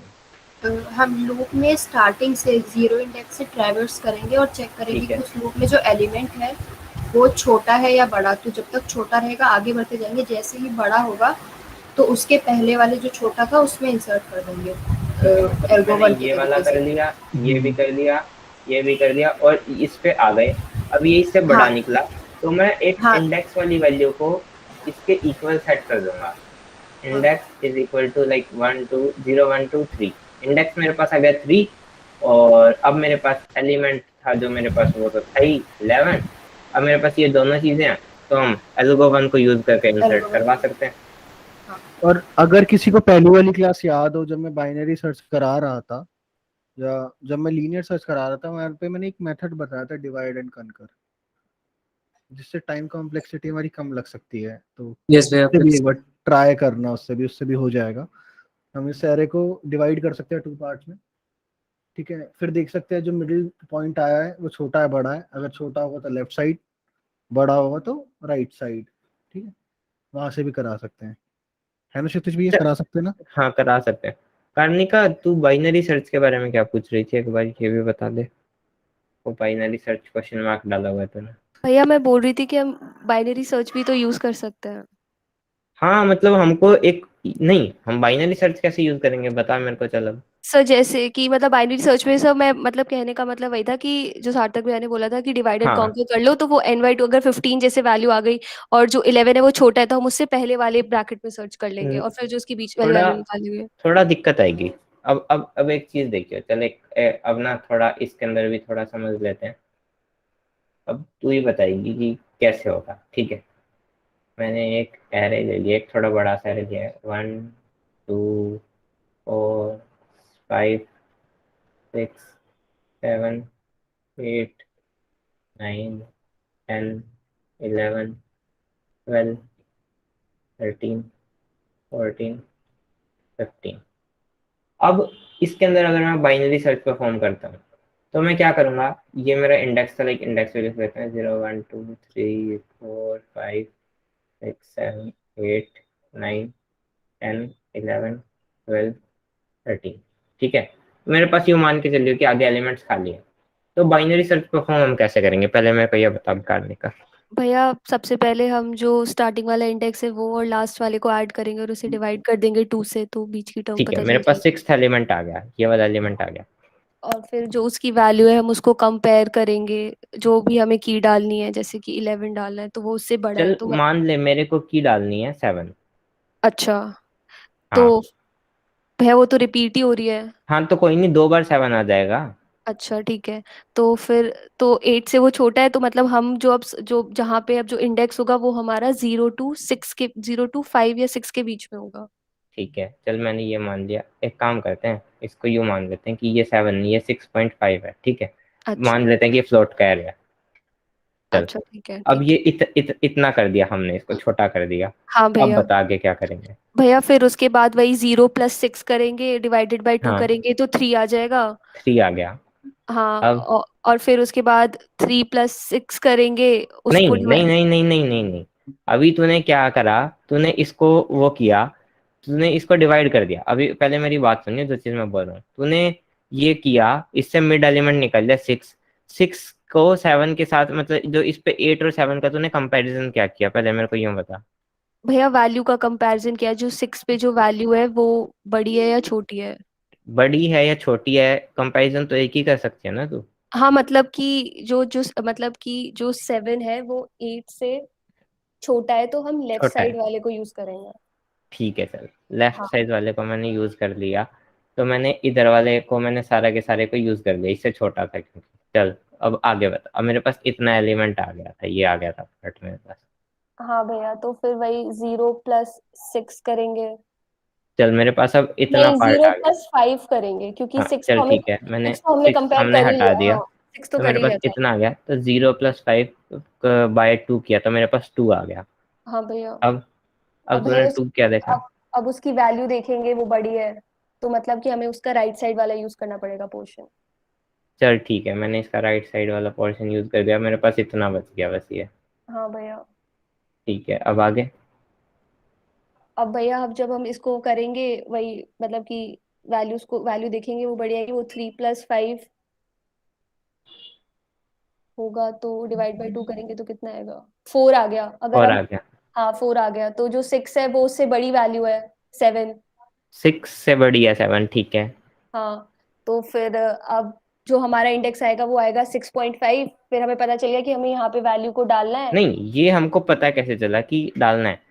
[SPEAKER 2] हम लूप में स्टार्टिंग से 0 इंडेक्स से ट्रैवर्स करेंगे और चेक करेंगे
[SPEAKER 1] ठीक
[SPEAKER 2] कि
[SPEAKER 1] है।
[SPEAKER 2] उस लूप में जो एलिमेंट है वो छोटा है या बड़ा। तो जब तक छोटा रहेगा आगे बढ़ते जाएंगे, जैसे ही बड़ा होगा तो उसके पहले वाले जो छोटा था उसमें इंसर्ट कर देंगे एल्गो
[SPEAKER 1] मैंने
[SPEAKER 2] 1 के
[SPEAKER 1] ये वाला
[SPEAKER 2] तरीके
[SPEAKER 1] कर
[SPEAKER 2] से।
[SPEAKER 1] लिया, ये भी कर लिया, ये भी कर लिया और इस पे आ गए। अब ये इससे बड़ा
[SPEAKER 2] हाँ।
[SPEAKER 1] निकला तो मैं एक
[SPEAKER 2] हाँ।
[SPEAKER 1] इंडेक्स वाली वैल्यू को इसके इक्वल सेट कर दूंगा। Index is equal to like 1 2 0 1 2 3। Index मेरे पास आ गया 3 और अब मेरे पास एलिमेंट था जो मेरे पास वो तो था ही 11। अब मेरे पास ये दोनों चीजें हैं तो हम एल्गो 1 को यूज करके इंसर्ट करवा सकते हैं।
[SPEAKER 3] और अगर किसी को पहली वाली क्लास याद हो, जब मैं बाइनरी सर्च करा रहा था या जब मैं लीनियर सर्च करा रहा था, वहाँ पे मैंने एक मेथड बताया था डिवाइड एंड कनकर, जिससे टाइम कॉम्प्लेक्सिटी हमारी कम लग सकती है। तो
[SPEAKER 4] यस भैया,
[SPEAKER 3] उससे भी एक बार ट्राई करना, उससे भी हो जाएगा। हम इस एरे को डिवाइड कर सकते हैं 2 पार्ट्स में, ठीक है। फिर देख सकते हैं जो मिडिल पॉइंट आया है वो छोटा है बड़ा है, अगर छोटा होगा तो लेफ्ट साइड, बड़ा होगा तो राइट साइड, ठीक है। वहां से भी करा सकते हैं, है ना क्षितिज भी, ये करा सकते हैं ना?
[SPEAKER 1] हाँ करा सकते हैं। कार्निका तू बाइनरी सर्च के बारे में क्या पूछ रही थी, एक बार ये भी बता दे। वो बाइनरी सर्च क्वेश्चन मार्क डाला हुआ है तूने।
[SPEAKER 8] भैया मैं बोल रही थी कि हम बाइनरी सर्च भी तो यूज कर सकते हैं।
[SPEAKER 1] हाँ मतलब हमको एक नहीं, हम बाइनरी सर्च कैसे यूज करेंगे बता मेरे को। चल अब
[SPEAKER 8] सर जैसे कि मतलब बाइनरी सर्च में सर मैं मतलब कहने का मतलब वही था कि जो सार्थक भैया ने बोला था कि डिवाइड एंड
[SPEAKER 1] हाँ
[SPEAKER 8] कॉन्कर कर लो, तो वो n/2 अगर 15 जैसे वैल्यू आ गई और जो 11 है वो छोटा है तो हम उससे पहले वाले ब्रैकेट में सर्च कर लेंगे और फिर जो उसकी बीच वाली
[SPEAKER 1] थोड़ा
[SPEAKER 8] वैल्यू निकालेंगे।
[SPEAKER 1] थोड़ा दिक्कत आएगी। अब एक चीज देखियो, चल अब ना थोड़ा इसके अंदर भी थोड़ा समझ लेते हैं। अब तू ही बताएगी कि कैसे होगा, ठीक है। मैंने एक एरे ले लिया, एक थोड़ा बड़ा सा एरे लिया है। 1 2 4 5 6 7 8 9 10 11 12 13 14 15। अब इसके अंदर अगर मैं बाइनरी सर्च परफॉर्म करता हूँ तो मैं क्या करूँगा, ये मेरा इंडेक्स था, लाइक इंडेक्स वैल्यू लेते हैं 0 1 2 3 4 5 6 7 8 9 10 11 12 13, ठीक है। मेरे पास यूँ मान के चलिए कि आगे एलिमेंट्स खाली है, तो बाइनरी सर्च परफॉर्म हम कैसे करेंगे? पहले मेरे को ये बता करने का।
[SPEAKER 8] भैया सबसे पहले हम जो स्टार्टिंग वाला इंडेक्स है वो और लास्ट वाले को ऐड करेंगे और उसे डिवाइड कर देंगे 2 से, तो बीच की टर्म
[SPEAKER 1] ठीक है,
[SPEAKER 8] पता
[SPEAKER 1] मेरे
[SPEAKER 8] चल
[SPEAKER 1] पास
[SPEAKER 8] जाएगी।
[SPEAKER 1] 6th एलिमेंट आ गया, ये वाला एलिमेंट आ गया।
[SPEAKER 8] और फिर जो उसकी वैल्यू है हम उसको कंपेयर करेंगे, जो भी हमें की डालनी है, जैसे कि 11 डालना है तो वो उससे बड़ा है
[SPEAKER 1] चल
[SPEAKER 8] तो
[SPEAKER 1] मान ले मेरे को की डालनी है 7।
[SPEAKER 8] अच्छा, तो
[SPEAKER 1] हाँ
[SPEAKER 8] भैया वो तो रिपीट ही हो रही है।
[SPEAKER 1] हाँ, तो कोई नहीं, 2 बार 7 आ जाएगा।
[SPEAKER 8] अच्छा ठीक है, तो फिर तो 8 से वो छोटा है तो मतलब हम जो अब जो जहाँ पे अब जो इंडेक्स होगा वो हमारा 0 to 5 या 6 के बीच में होगा।
[SPEAKER 1] ठीक है, चल मैंने ये मान लिया। एक काम करते हैं, इसको यूँ मान लेते हैं कि ये 7 नहीं, ये 6.5 है, ठीक है।
[SPEAKER 8] अच्छा
[SPEAKER 1] मान लेते हैं कि ये फ्लोट का एरिया। चल
[SPEAKER 8] अच्छा ठीक है,
[SPEAKER 1] अब
[SPEAKER 8] ठीक
[SPEAKER 1] ये
[SPEAKER 8] है।
[SPEAKER 1] इतना कर दिया हमने, इसको छोटा कर दिया।
[SPEAKER 8] हाँ
[SPEAKER 1] अब
[SPEAKER 8] भैया।
[SPEAKER 1] बता आगे क्या करेंगे।
[SPEAKER 8] भैया फिर उसके बाद वही 0 + 6 करेंगे, डिवाइडेड बाय 2
[SPEAKER 1] हाँ
[SPEAKER 8] करेंगे तो 3 आ जाएगा।
[SPEAKER 1] 3 आ गया।
[SPEAKER 8] हाँ
[SPEAKER 1] अब
[SPEAKER 8] और फिर उसके बाद 3 + 6 करेंगे,
[SPEAKER 1] नहीं
[SPEAKER 8] उसको
[SPEAKER 1] नहीं
[SPEAKER 8] डिवाइड।
[SPEAKER 1] नहीं नहीं नहीं नहीं नहीं, अभी तूने क्या करा, तूने इसको वो किया, तूने इसको डिवाइड कर दिया। अभी पहले मेरी बात सुनिए, जो चीज मैं बोल रहा हूँ, तूने ये किया, इससे मिड एलिमेंट निकल जाए 6, 6 को 7 के साथ, मतलब जो इस पे 8 और 7 का तूने कंपैरिजन क्या किया, पहले मेरे को यूं बता।
[SPEAKER 8] भैया वैल्यू का कंपैरिजन किया, जो 6 पे जो वैल्यू है वो बड़ी है या छोटी है।
[SPEAKER 1] बड़ी है या छोटी है, कंपैरिजन तो एक ही कर सकती है ना तू।
[SPEAKER 8] हाँ मतलब कि जो जो मतलब कि जो 7 है वो 8 से छोटा है, तो हम लेफ्ट
[SPEAKER 1] छोटा है,
[SPEAKER 8] साइड वाले को यूज करेंगे।
[SPEAKER 1] ठीक है सर, लेफ्ट
[SPEAKER 8] हाँ
[SPEAKER 1] साइड वाले को मैंने यूज कर लिया, तो मैंने इधर वाले को मैंने सारा के सारे को यूज कर लिया, इससे छोटा था क्योंकि। चल अब आगे बता, अब मेरे पास इतना एलिमेंट आ गया था, ये आ गया था पार्ट मेरे पास।
[SPEAKER 8] हाँ भैया, तो फिर वही 0 + 6 करेंगे।
[SPEAKER 1] चल मेरे पास अब इतना
[SPEAKER 8] नहीं,
[SPEAKER 1] पार्ट
[SPEAKER 8] जीरो
[SPEAKER 1] आ गया।
[SPEAKER 8] प्लस फाइव करेंगे, क्योंकि
[SPEAKER 1] हाँ
[SPEAKER 8] सिक्स
[SPEAKER 1] चल
[SPEAKER 8] तो हमें
[SPEAKER 1] ठीक है, मैंने
[SPEAKER 8] 6 तो हमने
[SPEAKER 1] 6
[SPEAKER 8] कंपेयर
[SPEAKER 1] हमने
[SPEAKER 8] कर ही
[SPEAKER 1] हटा
[SPEAKER 8] लिया।
[SPEAKER 1] दिया,
[SPEAKER 8] हाँ 6 तो
[SPEAKER 1] तो
[SPEAKER 8] कर
[SPEAKER 1] मेरे
[SPEAKER 8] ही
[SPEAKER 1] पास
[SPEAKER 8] लिया था।
[SPEAKER 1] इतना आ गया, तो 0 + 5 बाय 2 किया तो मेरे पास 2 आ गया।
[SPEAKER 8] हाँ भैया।
[SPEAKER 1] अब
[SPEAKER 8] अब भैया
[SPEAKER 1] तूने 2 क्या देखा।
[SPEAKER 8] अब उसकी वैल्यू देखेंगे, वो बड़ी है, तो मतलब कि हमें उसका राइट साइड वाला यूज करना पड़ेगा पोर्शन।
[SPEAKER 1] चल ठीक है, मैंने इसका राइट साइड वाला पोर्शन यूज कर दिया, मेरे पास इतना बच गया बस ये।
[SPEAKER 8] हाँ भैया।
[SPEAKER 1] ठीक है, अब आगे।
[SPEAKER 8] अब भैया अब जब हम इसको करेंगे, वही मतलब कि वैल्यूज को वैल्यू देखेंगे, वो बड़ी आएगी, वो 3 + 5 होगा, तो डिवाइड बाई 2 करेंगे तो कितना आएगा, 4 आ गया अगर
[SPEAKER 1] और
[SPEAKER 8] हम।
[SPEAKER 1] आ गया,
[SPEAKER 8] हाँ 4 आ गया, तो जो 6 है वो उससे बड़ी वैल्यू है 7।
[SPEAKER 1] 6 से बड़ी है 7, ठीक है।
[SPEAKER 8] हाँ तो फिर अब जो हमारा इंडेक्स आएगा वो आएगा 6.5। फिर हमें पता चल गया कि हमें यहाँ पे वैल्यू को डालना है,
[SPEAKER 1] नहीं, ये हमको पता कैसे चला कि डालना है।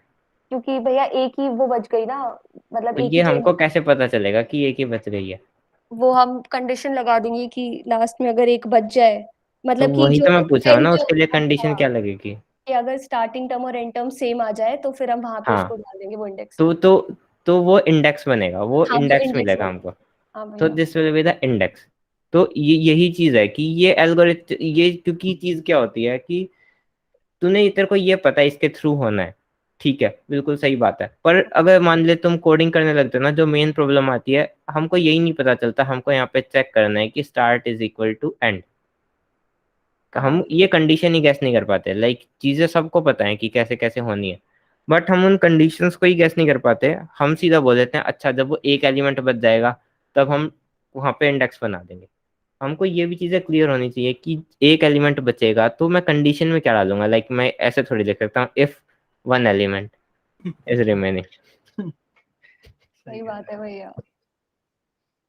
[SPEAKER 8] क्योंकि भैया एक ही वो बच गई ना, मतलब
[SPEAKER 1] तो
[SPEAKER 8] एक
[SPEAKER 1] ये
[SPEAKER 8] ही
[SPEAKER 1] हमको
[SPEAKER 8] चेंज।
[SPEAKER 1] कैसे पता चलेगा कि एक ही बच गई है।
[SPEAKER 8] वो हम कंडीशन लगा देंगे कि लास्ट में अगर एक बच जाए,
[SPEAKER 1] तो
[SPEAKER 8] मतलब कि
[SPEAKER 1] वही
[SPEAKER 8] जो
[SPEAKER 1] तो मैं पूछ रहा हूँ
[SPEAKER 8] एंड
[SPEAKER 1] ना, उसके लिए
[SPEAKER 8] टर्म।
[SPEAKER 1] कंडीशन
[SPEAKER 8] अच्छा,
[SPEAKER 1] क्या लगेगी।
[SPEAKER 8] कि अगर स्टार्टिंग टर्म और एंड टर्म सेम आ जाए तो फिर हम वहां पे
[SPEAKER 1] हाँ,
[SPEAKER 8] उसको डाल देंगे वो इंडेक्स में।
[SPEAKER 1] तो तो तो वो इंडेक्स बनेगा, वो
[SPEAKER 8] हाँ वो
[SPEAKER 1] इंडेक्स
[SPEAKER 8] इंडेक्स
[SPEAKER 1] मिलेगा
[SPEAKER 8] बनेगा।
[SPEAKER 1] हमको।
[SPEAKER 8] हाँ
[SPEAKER 1] तो
[SPEAKER 8] भैया।
[SPEAKER 1] This will be the index. तो ये यही चीज है कि ये एल्गोरिथम, ये क्योंकि चीज क्या होती है कि तूने तेरे को ये पता है इसके थ्रू होना है, ठीक है, बिल्कुल सही बात है, पर अगर मान ले तुम कोडिंग करने लगते हो ना, जो मेन प्रॉब्लम आती है, हमको यही नहीं पता चलता, हमको यहाँ पे चेक करना है कि start is equal to end, हम
[SPEAKER 8] हाँ
[SPEAKER 1] ये कंडीशन ही गैस नहीं कर पाते। लाइक चीजें सबको पता है कि कैसे कैसे होनी है, बट हम उन कंडीशंस को ही गैस नहीं कर पाते, हम सीधा बोल देते हैं अच्छा जब वो एक एलिमेंट बच जाएगा तब हम वहां पे इंडेक्स बना देंगे। हमको ये भी चीजें क्लियर होनी चाहिए कि एक एलिमेंट बचेगा तो मैं कंडीशन में क्या डालूंगा, लाइक मैं ऐसे थोड़ी लिख सकता हूँ if one element is remaining.
[SPEAKER 8] सही बात है भैया।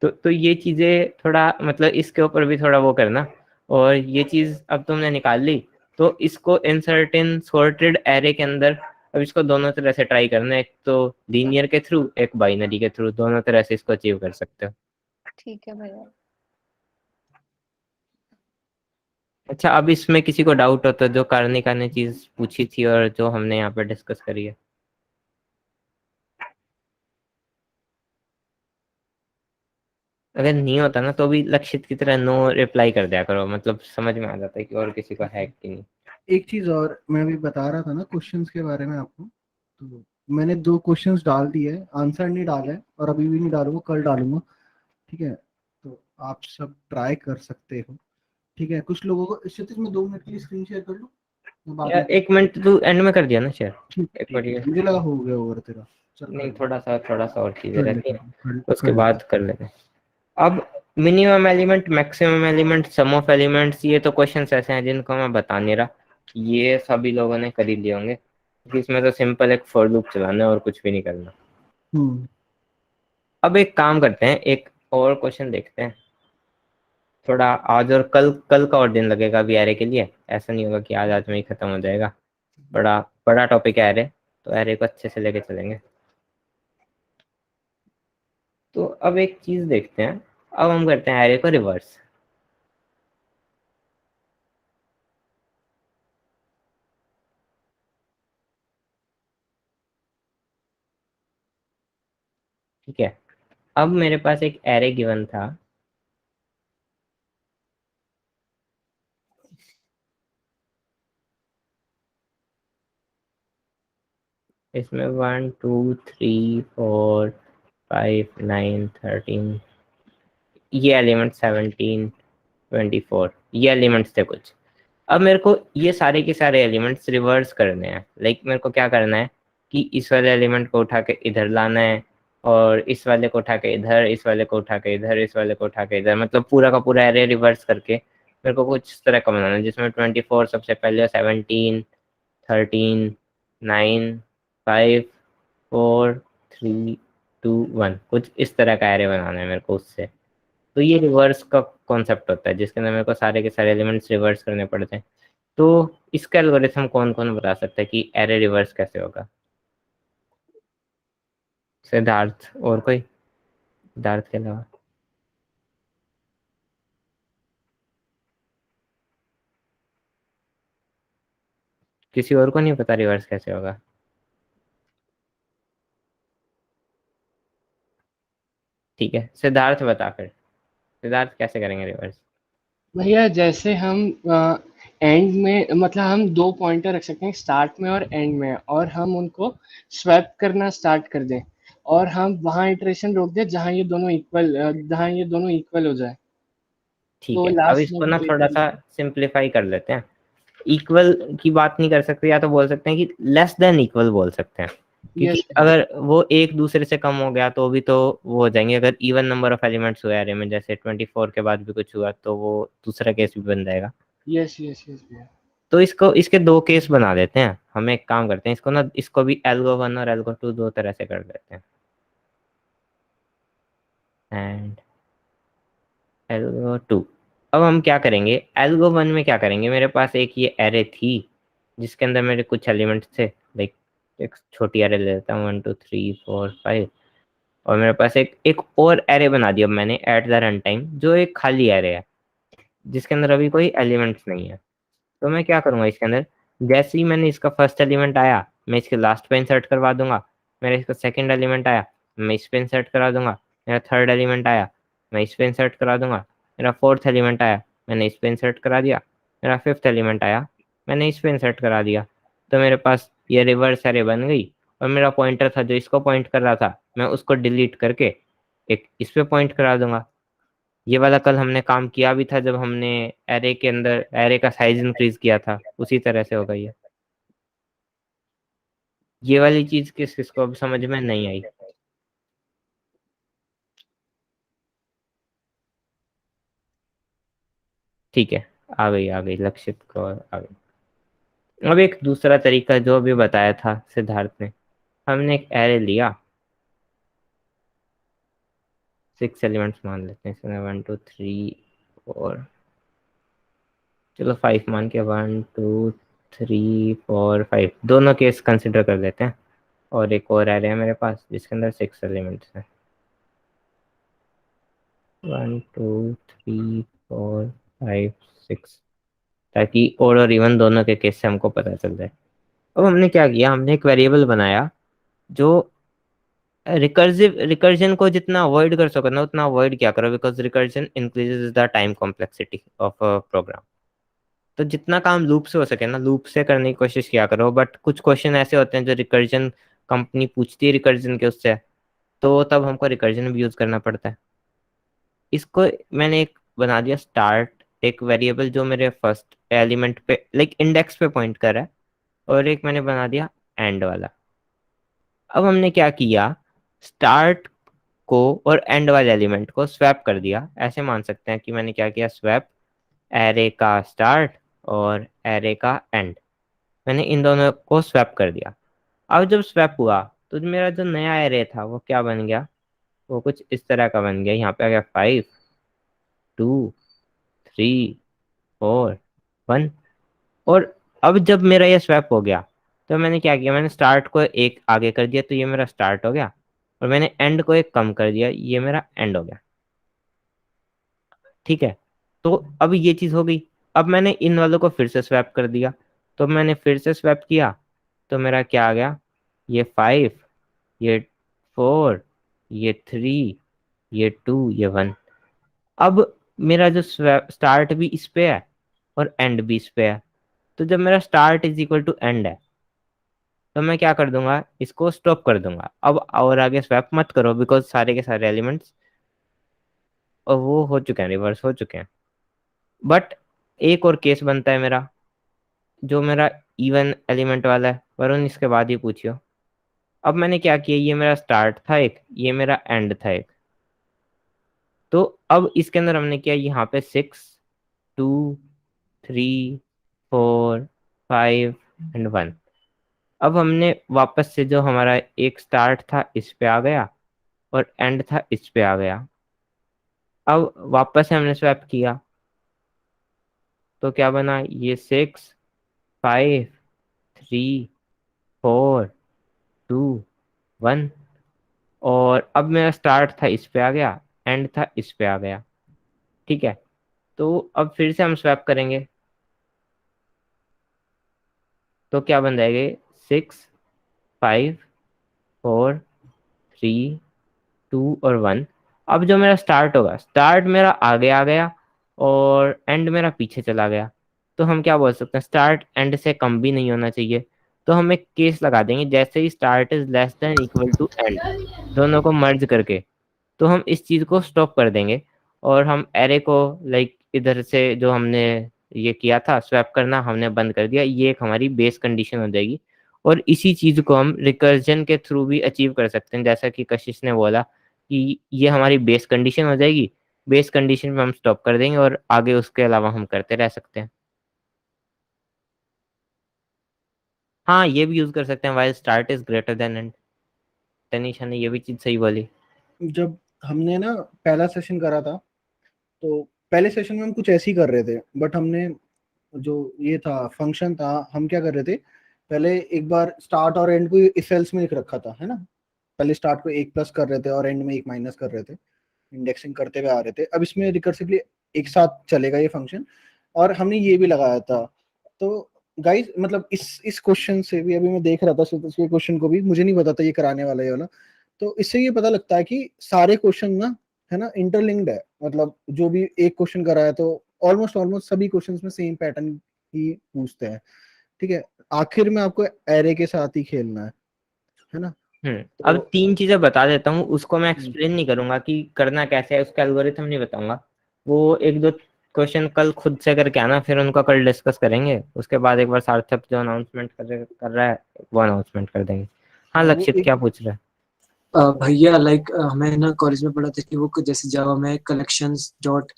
[SPEAKER 1] तो ये चीजें थोड़ा मतलब इसके ऊपर भी थोड़ा वो करना। और ये चीज अब तुमने निकाल ली, तो इसको इंसर्ट इन सॉर्टेड एरे के अंदर, अब इसको दोनों तरह से ट्राई करना है, एक तो लीनियर के थ्रू, एक बाइनरी के थ्रू, दोनों तरह से इसको अचीव कर सकते हो।
[SPEAKER 8] ठीक है भैया।
[SPEAKER 1] अच्छा, अब इसमें किसी को डाउट हो तो जो कार्निका ने चीज पूछी थी और जो हमने यहाँ पे डिस्कस करी है। अगर नहीं होता ना तो भी लक्षित की तरह नो रिप्लाई कर दिया करो, मतलब समझ में आ जाता है कि और किसी को है कि नहीं।
[SPEAKER 3] एक चीज और मैं भी बता रहा था ना क्वेश्चंस के बारे में आपको, तो मैंने 2 क्वेश्चंस डाल दिए हैं, आंसर नहीं डाला है और अभी भी नहीं डालूंगा, कल डालूंगा। ठीक है, तो आप सब ट्राई कर सकते हो। ठीक है, कुछ लोगों को क्षितिज में 2 मिनट के लिए स्क्रीन शेयर कर लूं, मैं बाद
[SPEAKER 1] यार
[SPEAKER 3] में।
[SPEAKER 1] एक मिनट, तू एंड में कर दिया ना शेयर।
[SPEAKER 3] ठीक
[SPEAKER 1] एक
[SPEAKER 3] ठीक
[SPEAKER 1] बार
[SPEAKER 3] है,
[SPEAKER 1] ये,
[SPEAKER 3] मुझे लगा हो गया ओवर तेरा। चल कर
[SPEAKER 1] नहीं
[SPEAKER 3] ले,
[SPEAKER 1] थोड़ा सा और चीजें
[SPEAKER 3] कर
[SPEAKER 1] रहती
[SPEAKER 3] लेता
[SPEAKER 1] है,
[SPEAKER 3] हूँ,
[SPEAKER 1] उसके
[SPEAKER 3] कर लेता
[SPEAKER 1] बाद कर लेते हैं। अब minimum element, maximum element, sum of elements, ये तो क्वेश्चंस ऐसे हैं जिनको मैं बता नहीं रहा, ये सभी लोगों ने कर ही लिए होंगे, क्योंकि इसमें तो सिंपल एक फॉर लूप चलाना है और कुछ भी नहीं करना।
[SPEAKER 3] हूँ।
[SPEAKER 1] अब एक काम करते हैं, एक और क्वेश्चन देखते हैं, थोड़ा आज और कल, कल का और दिन लगेगा अभी एरे के लिए, ऐसा नहीं होगा कि आज आज में ही खत्म हो जाएगा, बड़ा बड़ा टॉपिक है एरे, तो एरे को अच्छे से लेके चलेंगे। तो अब एक चीज देखते हैं, अब हम करते हैं एरे को रिवर्स। ठीक है, अब मेरे पास एक एरे गिवन था, इसमें 1 2 3 4 5 9 13 ये एलिमेंट 17 24 ये एलिमेंट्स थे कुछ। अब मेरे को ये सारे के सारे एलिमेंट्स रिवर्स करने हैं। लाइक मेरे को क्या करना है कि इस वाले एलिमेंट को उठा के इधर लाना है, और इस वाले को उठा के इधर, इस वाले को उठा के इधर, इस वाले को उठा के इधर, मतलब पूरा का पूरा एरे रिवर्स करके मेरे को कुछ इस तरह का बनाना है, जिसमें 24 सबसे पहले, 17 13 9 5 4 3 2 1 कुछ इस तरह का एरे बनाना है मेरे को उससे। तो ये रिवर्स का कॉन्सेप्ट होता है जिसके अंदर मेरे को सारे के सारे एलिमेंट्स रिवर्स करने पड़ते हैं। तो इसका एल्गोरिथम कौन कौन बता सकता है कि एरे रिवर्स कैसे होगा? सिद्धार्थ, और कोई? सिद्धार्थ के अलावा किसी और को नहीं पता रिवर्स कैसे होगा? ठीक है, सिद्धार्थ बता फिर, सिद्धार्थ कैसे करेंगे रिवर्स?
[SPEAKER 7] भैया जैसे हम एंड में मतलब हम 2 पॉइंटर रख सकते हैं, स्टार्ट में और एंड में, और हम उनको स्वैप करना स्टार्ट कर दें, और हम वहाँ इटरेशन रोक दें जहाँ ये दोनों इक्वल हो जाए।
[SPEAKER 1] ठीक
[SPEAKER 7] तो
[SPEAKER 1] है, अब
[SPEAKER 7] लास्ट में
[SPEAKER 1] इसको ना
[SPEAKER 7] ब्रेक
[SPEAKER 1] थोड़ा
[SPEAKER 7] कर
[SPEAKER 1] सा सिंप्लीफाई कर लेते हैं। इक्वल की बात नहीं कर सकते, या तो बोल सकते हैं कि लेस देन इक्वल बोल सकते हैं, क्योंकि
[SPEAKER 7] यस
[SPEAKER 1] अगर वो एक दूसरे से कम हो गया तो भी तो वो हो जाएंगे। अगर इवन नंबर ऑफ एलिमेंट्स हुए एरे में, जैसे 24 के बाद भी कुछ हुआ, तो वो दूसरा केस भी बन जाएगा।
[SPEAKER 7] यस यस यस भैया।
[SPEAKER 1] तो इसको, इसके दो केस बना देते हैं। हम एक काम करते हैं, इसको ना, इसको भी एल्गो 1 और एल्गो 2 दो तरह से कर देते हैं। एंड एल्गो 2, अब हम क्या करेंगे, एल्गो 1 में क्या करेंगे, मेरे पास एक ये एरे थी जिसके अंदर मेरे कुछ एलिमेंट्स थे। लाइक एक छोटी एरे ले लेता हूँ, 1 2 3 4 5, और मेरे पास एक एक और एरे बना दिया मैंने एट द रन टाइम, जो एक खाली एरे है जिसके अंदर अभी कोई एलिमेंट्स नहीं है। तो मैं क्या करूंगा इसके अंदर, जैसे ही मैंने इसका फर्स्ट एलिमेंट आया मैं इसके लास्ट पे इंसर्ट करवा दूंगा, मेरा इसका सेकंड एलिमेंट आया मैं इस पे इंसर्ट करा दूंगा, मेरा थर्ड एलिमेंट आया मैं इस पे इंसर्ट करा दूंगा, मेरा फोर्थ एलिमेंट आया मैंने इस पे इंसर्ट करा दिया, मेरा फिफ्थ एलिमेंट आया मैंने इस पे इंसर्ट करा दिया। तो मेरे पास ये रिवर्स एरे बन गई, और मेरा पॉइंटर था जो इसको पॉइंट कर रहा था, मैं उसको डिलीट करके एक इस पे पॉइंट करा दूंगा। ये वाला कल हमने काम किया भी था जब हमने एरे के अंदर एरे का साइज इंक्रीज किया था, उसी तरह से होगा ये वाली चीज किस किसको अब समझ में नहीं आई? ठीक है, आ गई लक्षित को आ गई। अब एक दूसरा तरीका जो अभी बताया था सिद्धार्थ ने, हमने एक एरे लिया, 6 एलिमेंट्स मान लेते हैं इसमें, 1 2 3 4, चलो 5 मान के, 1 2 3 4 5 दोनों केस कंसिडर कर लेते हैं। और एक और एरे है मेरे पास जिसके अंदर 6 एलिमेंट्स हैं, 1 2 3 4 5 6, ताकि ओड और इवन दोनों के केस से हमको पता चल जाए। अब हमने क्या किया, हमने एक वेरिएबल बनाया जो रिकर्जन को जितना अवॉइड कर सको ना उतना अवॉइड क्या करो, because recursion increases the time complexity of a program. तो जितना काम लूप से हो सके ना लूप से करने की कोशिश किया करो। बट कुछ क्वेश्चन ऐसे होते हैं जो रिकर्जन कंपनी पूछती है रिकर्जन के उससे, तो तब हमको रिकर्जन भी यूज करना पड़ता है। इसको मैंने एक बना दिया स्टार्ट, एक वेरिएबल जो मेरे फर्स्ट एलिमेंट पे लाइक इंडेक्स पे पॉइंट कर रहा है, और एक मैंने बना दिया एंड वाला। अब हमने क्या किया, स्टार्ट को और एंड वाले एलिमेंट को स्वैप कर दिया। ऐसे मान सकते हैं कि मैंने क्या किया, स्वैप एरे का स्टार्ट और एरे का एंड, मैंने इन दोनों को स्वैप कर दिया। अब जब स्वैप हुआ तो मेरा जो नया एरे था वो क्या बन गया, वो कुछ इस तरह का बन गया। यहाँ पे आ गया 5 2 3 4 1। और अब जब मेरा ये स्वैप हो गया तो मैंने क्या किया, मैंने स्टार्ट को एक आगे कर दिया तो ये मेरा स्टार्ट हो गया, और मैंने एंड को एक कम कर दिया, ये मेरा एंड हो गया। ठीक है, तो अब ये चीज हो गई। अब मैंने इन वालों को फिर से स्वैप कर दिया, तो मैंने फिर से स्वैप किया तो मेरा क्या आ गया, ये 5 ये 4 ये 3 ये 2 ये 1। अब मेरा जो स्टार्ट भी इस पे है और एंड भी इस पे है, तो जब मेरा start is equal to end है तो मैं क्या कर दूंगा, इसको स्टॉप कर दूंगा अब, और आगे स्वैप मत करो बिकॉज सारे के सारे एलिमेंट्स और वो हो चुके हैं, रिवर्स हो चुके हैं। बट एक और केस बनता है मेरा, जो मेरा इवन एलिमेंट वाला है, वरुण इसके बाद ही पूछियो। अब मैंने क्या किया, ये मेरा स्टार्ट था एक, ये मेरा एंड था एक। तो अब इसके अंदर हमने किया यहाँ पे 6, 2, 3, 4, 5 एंड 1। अब हमने वापस से जो हमारा एक स्टार्ट था इस पे आ गया और एंड था इस पे आ गया। अब वापस से हमने स्वैप किया तो क्या बना, ये 6, 5, 3, 4, 2, 1। और अब मेरा स्टार्ट था इस पे आ गया, एंड था इस पे आ गया। ठीक है, तो अब फिर से हम स्वैप करेंगे तो क्या बन जाएगा, 6, 5, 4, 3, 2 और 1। अब जो मेरा स्टार्ट होगा, स्टार्ट मेरा आगे आ गया और एंड मेरा पीछे चला गया। तो हम क्या बोल सकते हैं, स्टार्ट एंड से कम भी नहीं होना चाहिए। तो हम एक केस लगा देंगे, जैसे ही start is less than equal to end, दोनों को मर्ज करके तो हम इस चीज को स्टॉप कर देंगे और हम एरे को लाइक इधर से जो हमने ये किया था स्वैप करना, हमने बंद कर दिया। ये एक हमारी बेस कंडीशन हो जाएगी और इसी चीज को हम रिकर्जन के थ्रू भी अचीव कर सकते हैं, जैसा कि कशिश ने बोला कि ये हमारी बेस कंडीशन हो जाएगी। बेस कंडीशन में हम स्टॉप कर देंगे और आगे उसके अलावा हम करते रह सकते हैं। हाँ, ये भी यूज कर सकते हैं, while start is greater than and. Tanisha ने ये भी चीज सही बोली।
[SPEAKER 3] जब हमने ना पहला सेशन करा था तो पहले सेशन में हम कुछ ऐसे ही कर रहे थे, बट हमने जो ये था फंक्शन था, हम क्या कर रहे थे, पहले एक बार स्टार्ट और एंड को इफ एल्स में लिख रखा था, है ना। पहले स्टार्ट को एक प्लस कर रहे थे और एंड में एक माइनस कर रहे थे, इंडेक्सिंग करते हुए आ रहे थे। अब इसमें रिकर्सिवली एक साथ चलेगा ये फंक्शन, और हमने ये भी लगाया था। तो गाइस मतलब इस क्वेश्चन से भी अभी मैं देख रहा था, इसके क्वेश्चन को भी मुझे नहीं पता था ये कराने वाला ये वाला। तो इससे ये पता लगता है कि सारे क्वेश्चन ना, है ना, इंटरलिंक्ड है। मतलब जो भी एक क्वेश्चन करा है तो ऑलमोस्ट सभी क्वेश्चंस में सेम पैटर्न ही पूछते हैं। ठीक है, आखिर में आपको एरे के साथ ही खेलना है ना।
[SPEAKER 1] अब
[SPEAKER 3] तो
[SPEAKER 1] 3 चीजें बता देता हूँ, उसको मैं एक्सप्लेन नहीं करूंगा कि करना कैसे है, उसका एल्गोरिथम नहीं बताऊंगा। वो एक दो क्वेश्चन कल खुद से करके आना, फिर उनका कल डिस्कस करेंगे। उसके बाद एक बार सार्थक जो अनाउंसमेंट कर रहा है वो अनाउंसमेंट कर देंगे। हाँ
[SPEAKER 3] वो
[SPEAKER 1] लक्षित,
[SPEAKER 3] एक
[SPEAKER 1] क्या पूछ रहा है?
[SPEAKER 4] भैया लाइक हमें ना कॉलेज में पढ़ा था कि वो जैसे जावा में कलेक्शंस डॉट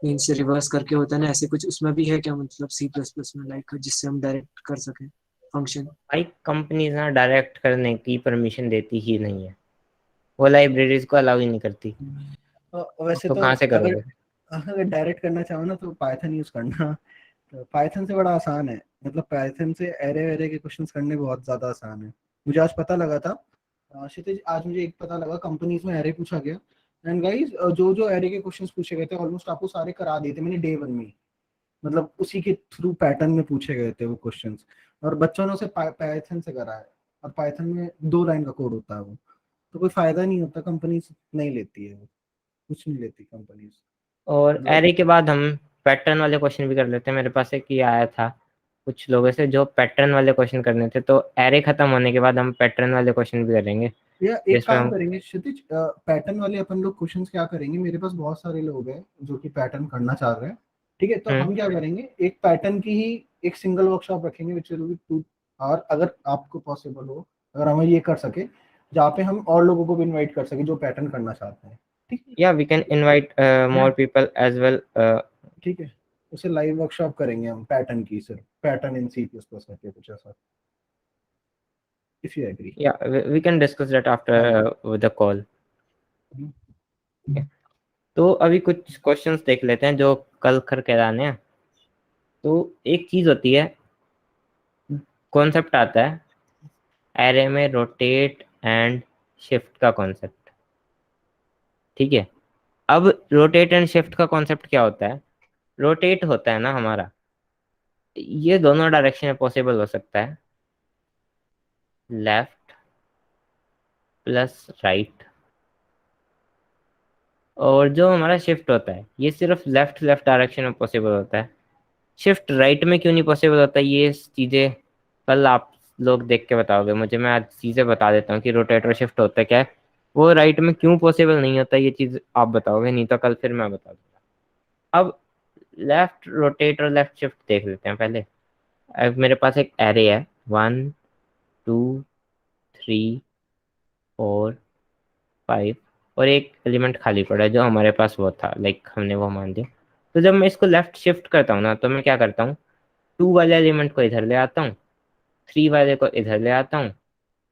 [SPEAKER 4] मीन से रिवर्स करके होता है ना, ऐसे कुछ उसमें भी है क्या, मतलब सी प्लस प्लस में लाइक जिससे हम डायरेक्ट कर सकें फंक्शन?
[SPEAKER 1] भाई कंपनी ना डायरेक्ट करने की परमिशन देती ही नहीं है, वो लाइब्रेरीज को अलाउ ही नहीं करती।
[SPEAKER 3] वैसे
[SPEAKER 1] तो
[SPEAKER 3] तो
[SPEAKER 1] कहाँ से
[SPEAKER 3] अगर
[SPEAKER 1] करोगे?
[SPEAKER 3] अगर डायरेक्ट करना चाहो ना तो पाइथन यूज करना। तो पाइथन से बड़ा आसान है, मतलब पाइथन से एरे वेरे के क्वेश्चंस करने बहुत ज्यादा आसान है। मुझे आज पता लगा था, क्षितिज आज मुझे एक पता लगा, कंपनीज में एरे पूछा गया एंड गाइस जो जो एरे के क्वेश्चंस पूछे गए थे ऑलमोस्ट आपको सारे करा दिए थे मैंने डे 1 में। मतलब उसी के थ्रू पैटर्न में पूछे गए थे वो क्वेश्चंस, और बच्चों ने उसे पाइथन से करा है। और पाइथन में 2 लाइन का कोड होता है वो, तो कोई फायदा नहीं होता, कंपनी नहीं लेती है वो, कुछ नहीं लेती कंपनीज।
[SPEAKER 1] और
[SPEAKER 3] मतलब
[SPEAKER 1] एरे के बाद हम पैटर्न वाले क्वेश्चन भी कर लेते हैं। मेरे पास एक ये आया था कुछ लोगों से जो पैटर्न वाले क्वेश्चन करने थे, तो एरे खत्म होने के बाद हम पैटर्न वाले क्वेश्चन भी करेंगे।
[SPEAKER 3] या एक
[SPEAKER 1] जिसमें
[SPEAKER 3] काम
[SPEAKER 1] हम
[SPEAKER 3] करेंगे क्षितिज, पैटर्न वाले अपन लोग क्वेश्चंस क्या करेंगे, मेरे पास बहुत सारे लोग हैं जो कि पैटर्न करना चाह रहे हैं। ठीक है, तो हम क्या करेंगे, एक पैटर्न की ही एक सिंगल वर्कशॉप रखेंगे विच विल बी 2 आवर, अगर आपको पॉसिबल हो, अगर हम ये कर सके, जहाँ पे हम और लोगों को भी इनवाइट कर सके जो पैटर्न करना चाहते हैं। ठीक है,
[SPEAKER 1] या we can invite more people as well.
[SPEAKER 3] ठीक है, उसे लाइव वर्कशॉप करेंगे हम पैटर्न की, सिर्फ pattern in C plus plus करके कुछ ऐसा, इफ यू एग्री।
[SPEAKER 1] या we can discuss that after the call. तो अभी कुछ क्वेश्चंस देख लेते हैं जो कल करके आने हैं। तो एक चीज होती है, कॉन्सेप्ट आता है एरे में रोटेट एंड शिफ्ट का कॉन्सेप्ट। ठीक है, अब रोटेट एंड शिफ्ट का कॉन्सेप्ट क्या होता है? रोटेट होता है ना हमारा, ये दोनों डायरेक्शन में पॉसिबल हो सकता है, लेफ्ट प्लस राइट। और जो हमारा शिफ्ट होता है ये सिर्फ लेफ्ट लेफ्ट डायरेक्शन में पॉसिबल होता है। शिफ्ट राइट में क्यों नहीं पॉसिबल होता, ये चीज़ें कल आप लोग देख के बताओगे मुझे, मैं आज चीजें बता देता हूँ कि रोटेटर शिफ्ट होता क्या है, वो राइट में क्यों पॉसिबल नहीं होता, ये चीज आप बताओगे, नहीं तो कल फिर मैं बता दूंगा। अब लेफ्ट रोटेट और लेफ्ट शिफ्ट देख लेते हैं पहले। अब मेरे पास एक एरे है 1 2 3 4 5 और एक एलिमेंट खाली पड़ा है जो हमारे पास वो था, लाइक हमने वो मान लिया। तो जब मैं इसको लेफ्ट शिफ्ट करता हूँ ना, तो मैं क्या करता हूँ, 2 वाले एलिमेंट को इधर ले आता हूँ, 3 वाले को इधर ले आता हूँ,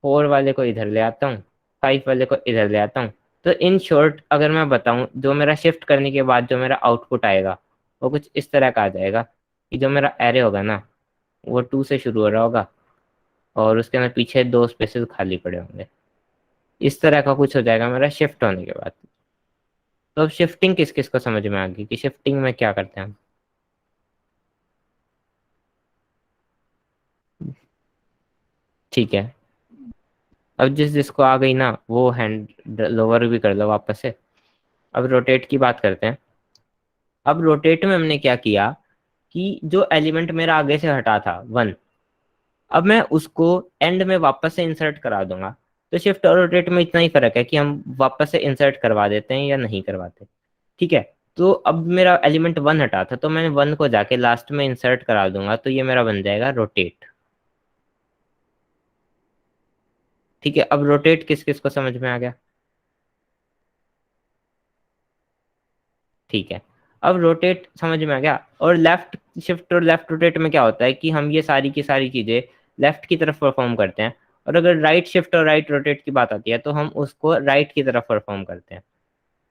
[SPEAKER 1] 4 वाले को इधर ले आता हूँ, 5 वाले को इधर ले आता हूँ। तो इन शॉर्ट अगर मैं बताऊँ, जो मेरा शिफ्ट करने के बाद जो मेरा आउटपुट आएगा वो कुछ इस तरह का आ जाएगा कि जो मेरा एरे होगा ना वो 2 से शुरू हो रहा होगा और उसके अंदर पीछे 2 स्पेसेस खाली पड़े होंगे। इस तरह का कुछ हो जाएगा मेरा शिफ्ट होने के बाद। तो अब शिफ्टिंग किस किस को समझ में आ गई कि शिफ्टिंग में क्या करते हैं हम? ठीक है, अब जिसको आ गई ना वो हैंड लोअर भी कर लो वापस से। अब रोटेट की बात करते हैं। अब रोटेट में हमने क्या किया कि जो एलिमेंट मेरा आगे से हटा था 1, अब मैं उसको एंड में वापस से इंसर्ट करा दूंगा। तो शिफ्ट और रोटेट में इतना ही फर्क है कि हम वापस से इंसर्ट करवा देते हैं या नहीं करवाते। ठीक है, तो अब मेरा एलिमेंट 1 हटा था, तो मैं 1 को जाके लास्ट में इंसर्ट करा दूंगा, तो ये मेरा बन जाएगा रोटेट। ठीक है, अब रोटेट किस किस को समझ में आ गया? ठीक है, अब रोटेट समझ में आ गया। और लेफ्ट शिफ्ट और लेफ्ट रोटेट में क्या होता है कि हम ये सारी की सारी चीजें लेफ्ट की तरफ परफॉर्म करते हैं, और अगर राइट शिफ्ट और राइट रोटेट की बात आती है तो हम उसको राइट की तरफ परफॉर्म करते हैं।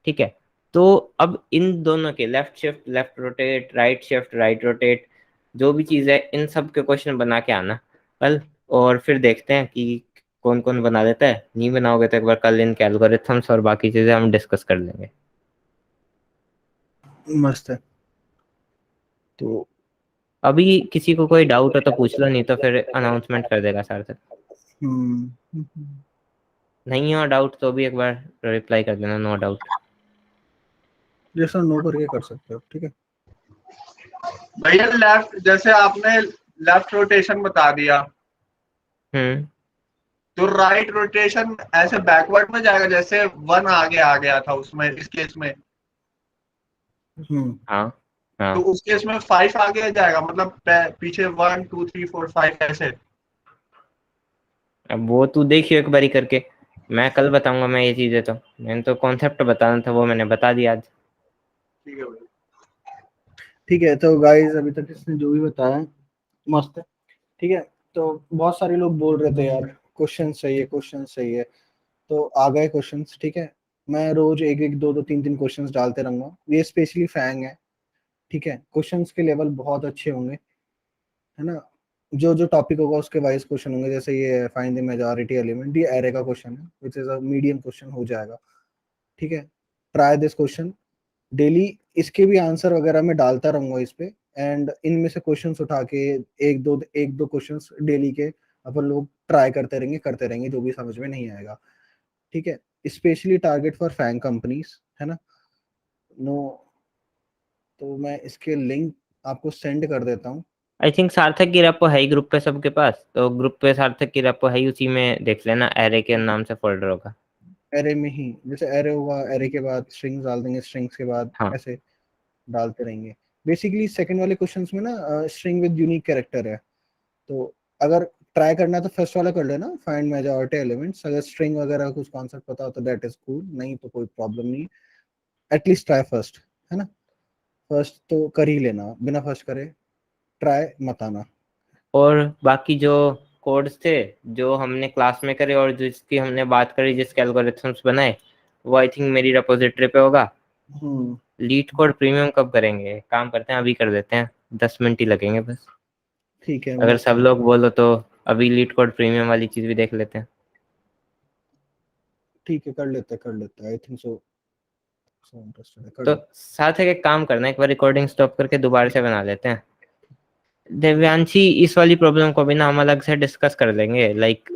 [SPEAKER 1] ठीक है, तो अब इन दोनों के left shift left rotate, right shift right rotate, जो भी चीज़ है इन सब के क्वेश्चन बना के आना कल, और फिर देखते हैं कि कौन कौन बना देता है। नहीं बनाओगे तो एक बार कल इन एल्गोरिथम्स और बाकी चीज़ें हम डिस्कस कर लेंगे।
[SPEAKER 3] मस्त है। तो
[SPEAKER 1] अभी किसी को कोई डाउट हो तो पूछ लो, नहीं तो फिर अनाउंसमेंट कर देगा सार्थक। नहीं हो डाउट तो भी एक बार रिप्लाई कर देना, नो डाउट।
[SPEAKER 3] जैसा नो करके कर सकते हो। ठीक है
[SPEAKER 9] भैया लेफ्ट, जैसे आपने लेफ्ट रोटेशन बता दिया, तो राइट रोटेशन ऐसे बैकवर्ड में जाएगा, जैसे 1 आगे आ गया था उसमें, इस केस में।
[SPEAKER 1] हाँ
[SPEAKER 9] तो उस केस में 5 आगे जाएगा, मतलब पीछे 1 2 3 4 5 ऐसे।
[SPEAKER 1] अब वो तू देखियो एक बारी करके, मैं कल बताऊंगा। मैं ये चीजें तो मैंने तो कॉन्सेप्ट बताना था, वो मैंने बता दिया आज।
[SPEAKER 9] ठीक है भैया।
[SPEAKER 3] ठीक है, तो गाइस अभी तक इसने जो भी बताया मस्त है। ठीक है, तो बहुत सारे लोग बोल रहे थे यार क्वेश्चन सही है, क्वेश्चन सही है, तो आ गए क्वेश्चंस। ठीक है, मैं रोज एक एक दो दो तीन तीन क्वेश्चंस डालते रहूंगा। ये स्पेशली फैंग है। ठीक है, क्वेश्चंस के लेवल बहुत अच्छे होंगे, है ना। जो जो टॉपिक होगा उसके वाइज क्वेश्चन होंगे। जैसे ये फाइंड द मेजॉरिटी एलिमेंट, ये एरे का क्वेश्चन है, which is a medium question हो जाएगा। ठीक है, ट्राई दिस क्वेश्चन डेली। इसके भी आंसर वगैरह मैं डालता रहूंगा इस पे, एंड इनमें से क्वेश्चंस उठा के एक दो क्वेश्चंस डेली के अपन लोग ट्राई करते रहेंगे जो भी समझ में नहीं आएगा। ठीक है, specially target for FAANG companies, है ना। नो, तो मैं इसके लिंक आपको सेंड कर देता हूँ।
[SPEAKER 1] आई थिंक सार्थक की रेपो है ही ग्रुप पे सबके पास, तो ग्रुप पे सार्थक की रेपो है ही, उसी में देख लेना, एरे के नाम से फोल्डर होगा।
[SPEAKER 3] एरे में ही, जैसे एरे होगा, एरे के बाद स्ट्रिंग्स डाल देंगे, स्ट्रिंग्स के बाद
[SPEAKER 1] हाँ।
[SPEAKER 3] ऐसे डालते रहेंगे। बेसिकली सेकंड वाले क्वेश्चंस में ना स्ट्रिंग विद यूनिक कैरेक्टर है, तो अगर ट्राई करना है तो फर्स्ट वाला कर लेना, फाइंड मेजॉरिटी एलिमेंट्स। अगर स्ट्रिंग वगैरह कुछ कॉन्सेप्ट पता हो तो दैट इज कूल, नहीं तो कोई प्रॉब्लम नहीं। एटलीस्ट ट्राई फर्स्ट, है ना। फर्स्ट तो कर ही लेना, बिना फर्स्ट करे ट्राई मत आना।
[SPEAKER 1] और बाकी जो कोड्स थे जो हमने क्लास में करे और जिसकी हमने बात करी, जिसके एल्गोरिथम्स बनाए, वो आई थिंक मेरी रिपोजिटरी पे होगा। लीड कोड प्रीमियम कब करेंगे? काम करते हैं, अभी कर देते हैं, 10 मिनट ही लगेंगे बस।
[SPEAKER 3] ठीक है,
[SPEAKER 1] अगर सब लोग बोलो तो अभी लीड कोड प्रीमियम वाली चीज भी देख लेते हैं।
[SPEAKER 3] ठीक है, कर लेते आई थिंक सो इंटरेस्टेड।
[SPEAKER 1] तो साथ एक काम करना, एक बार रिकॉर्डिंग स्टॉप करके दोबारा से बना लेते हैं। देव्यांशी, इस वाली प्रॉब्लम को भी ना हम अलग से डिस्कस कर लेंगे, लाइक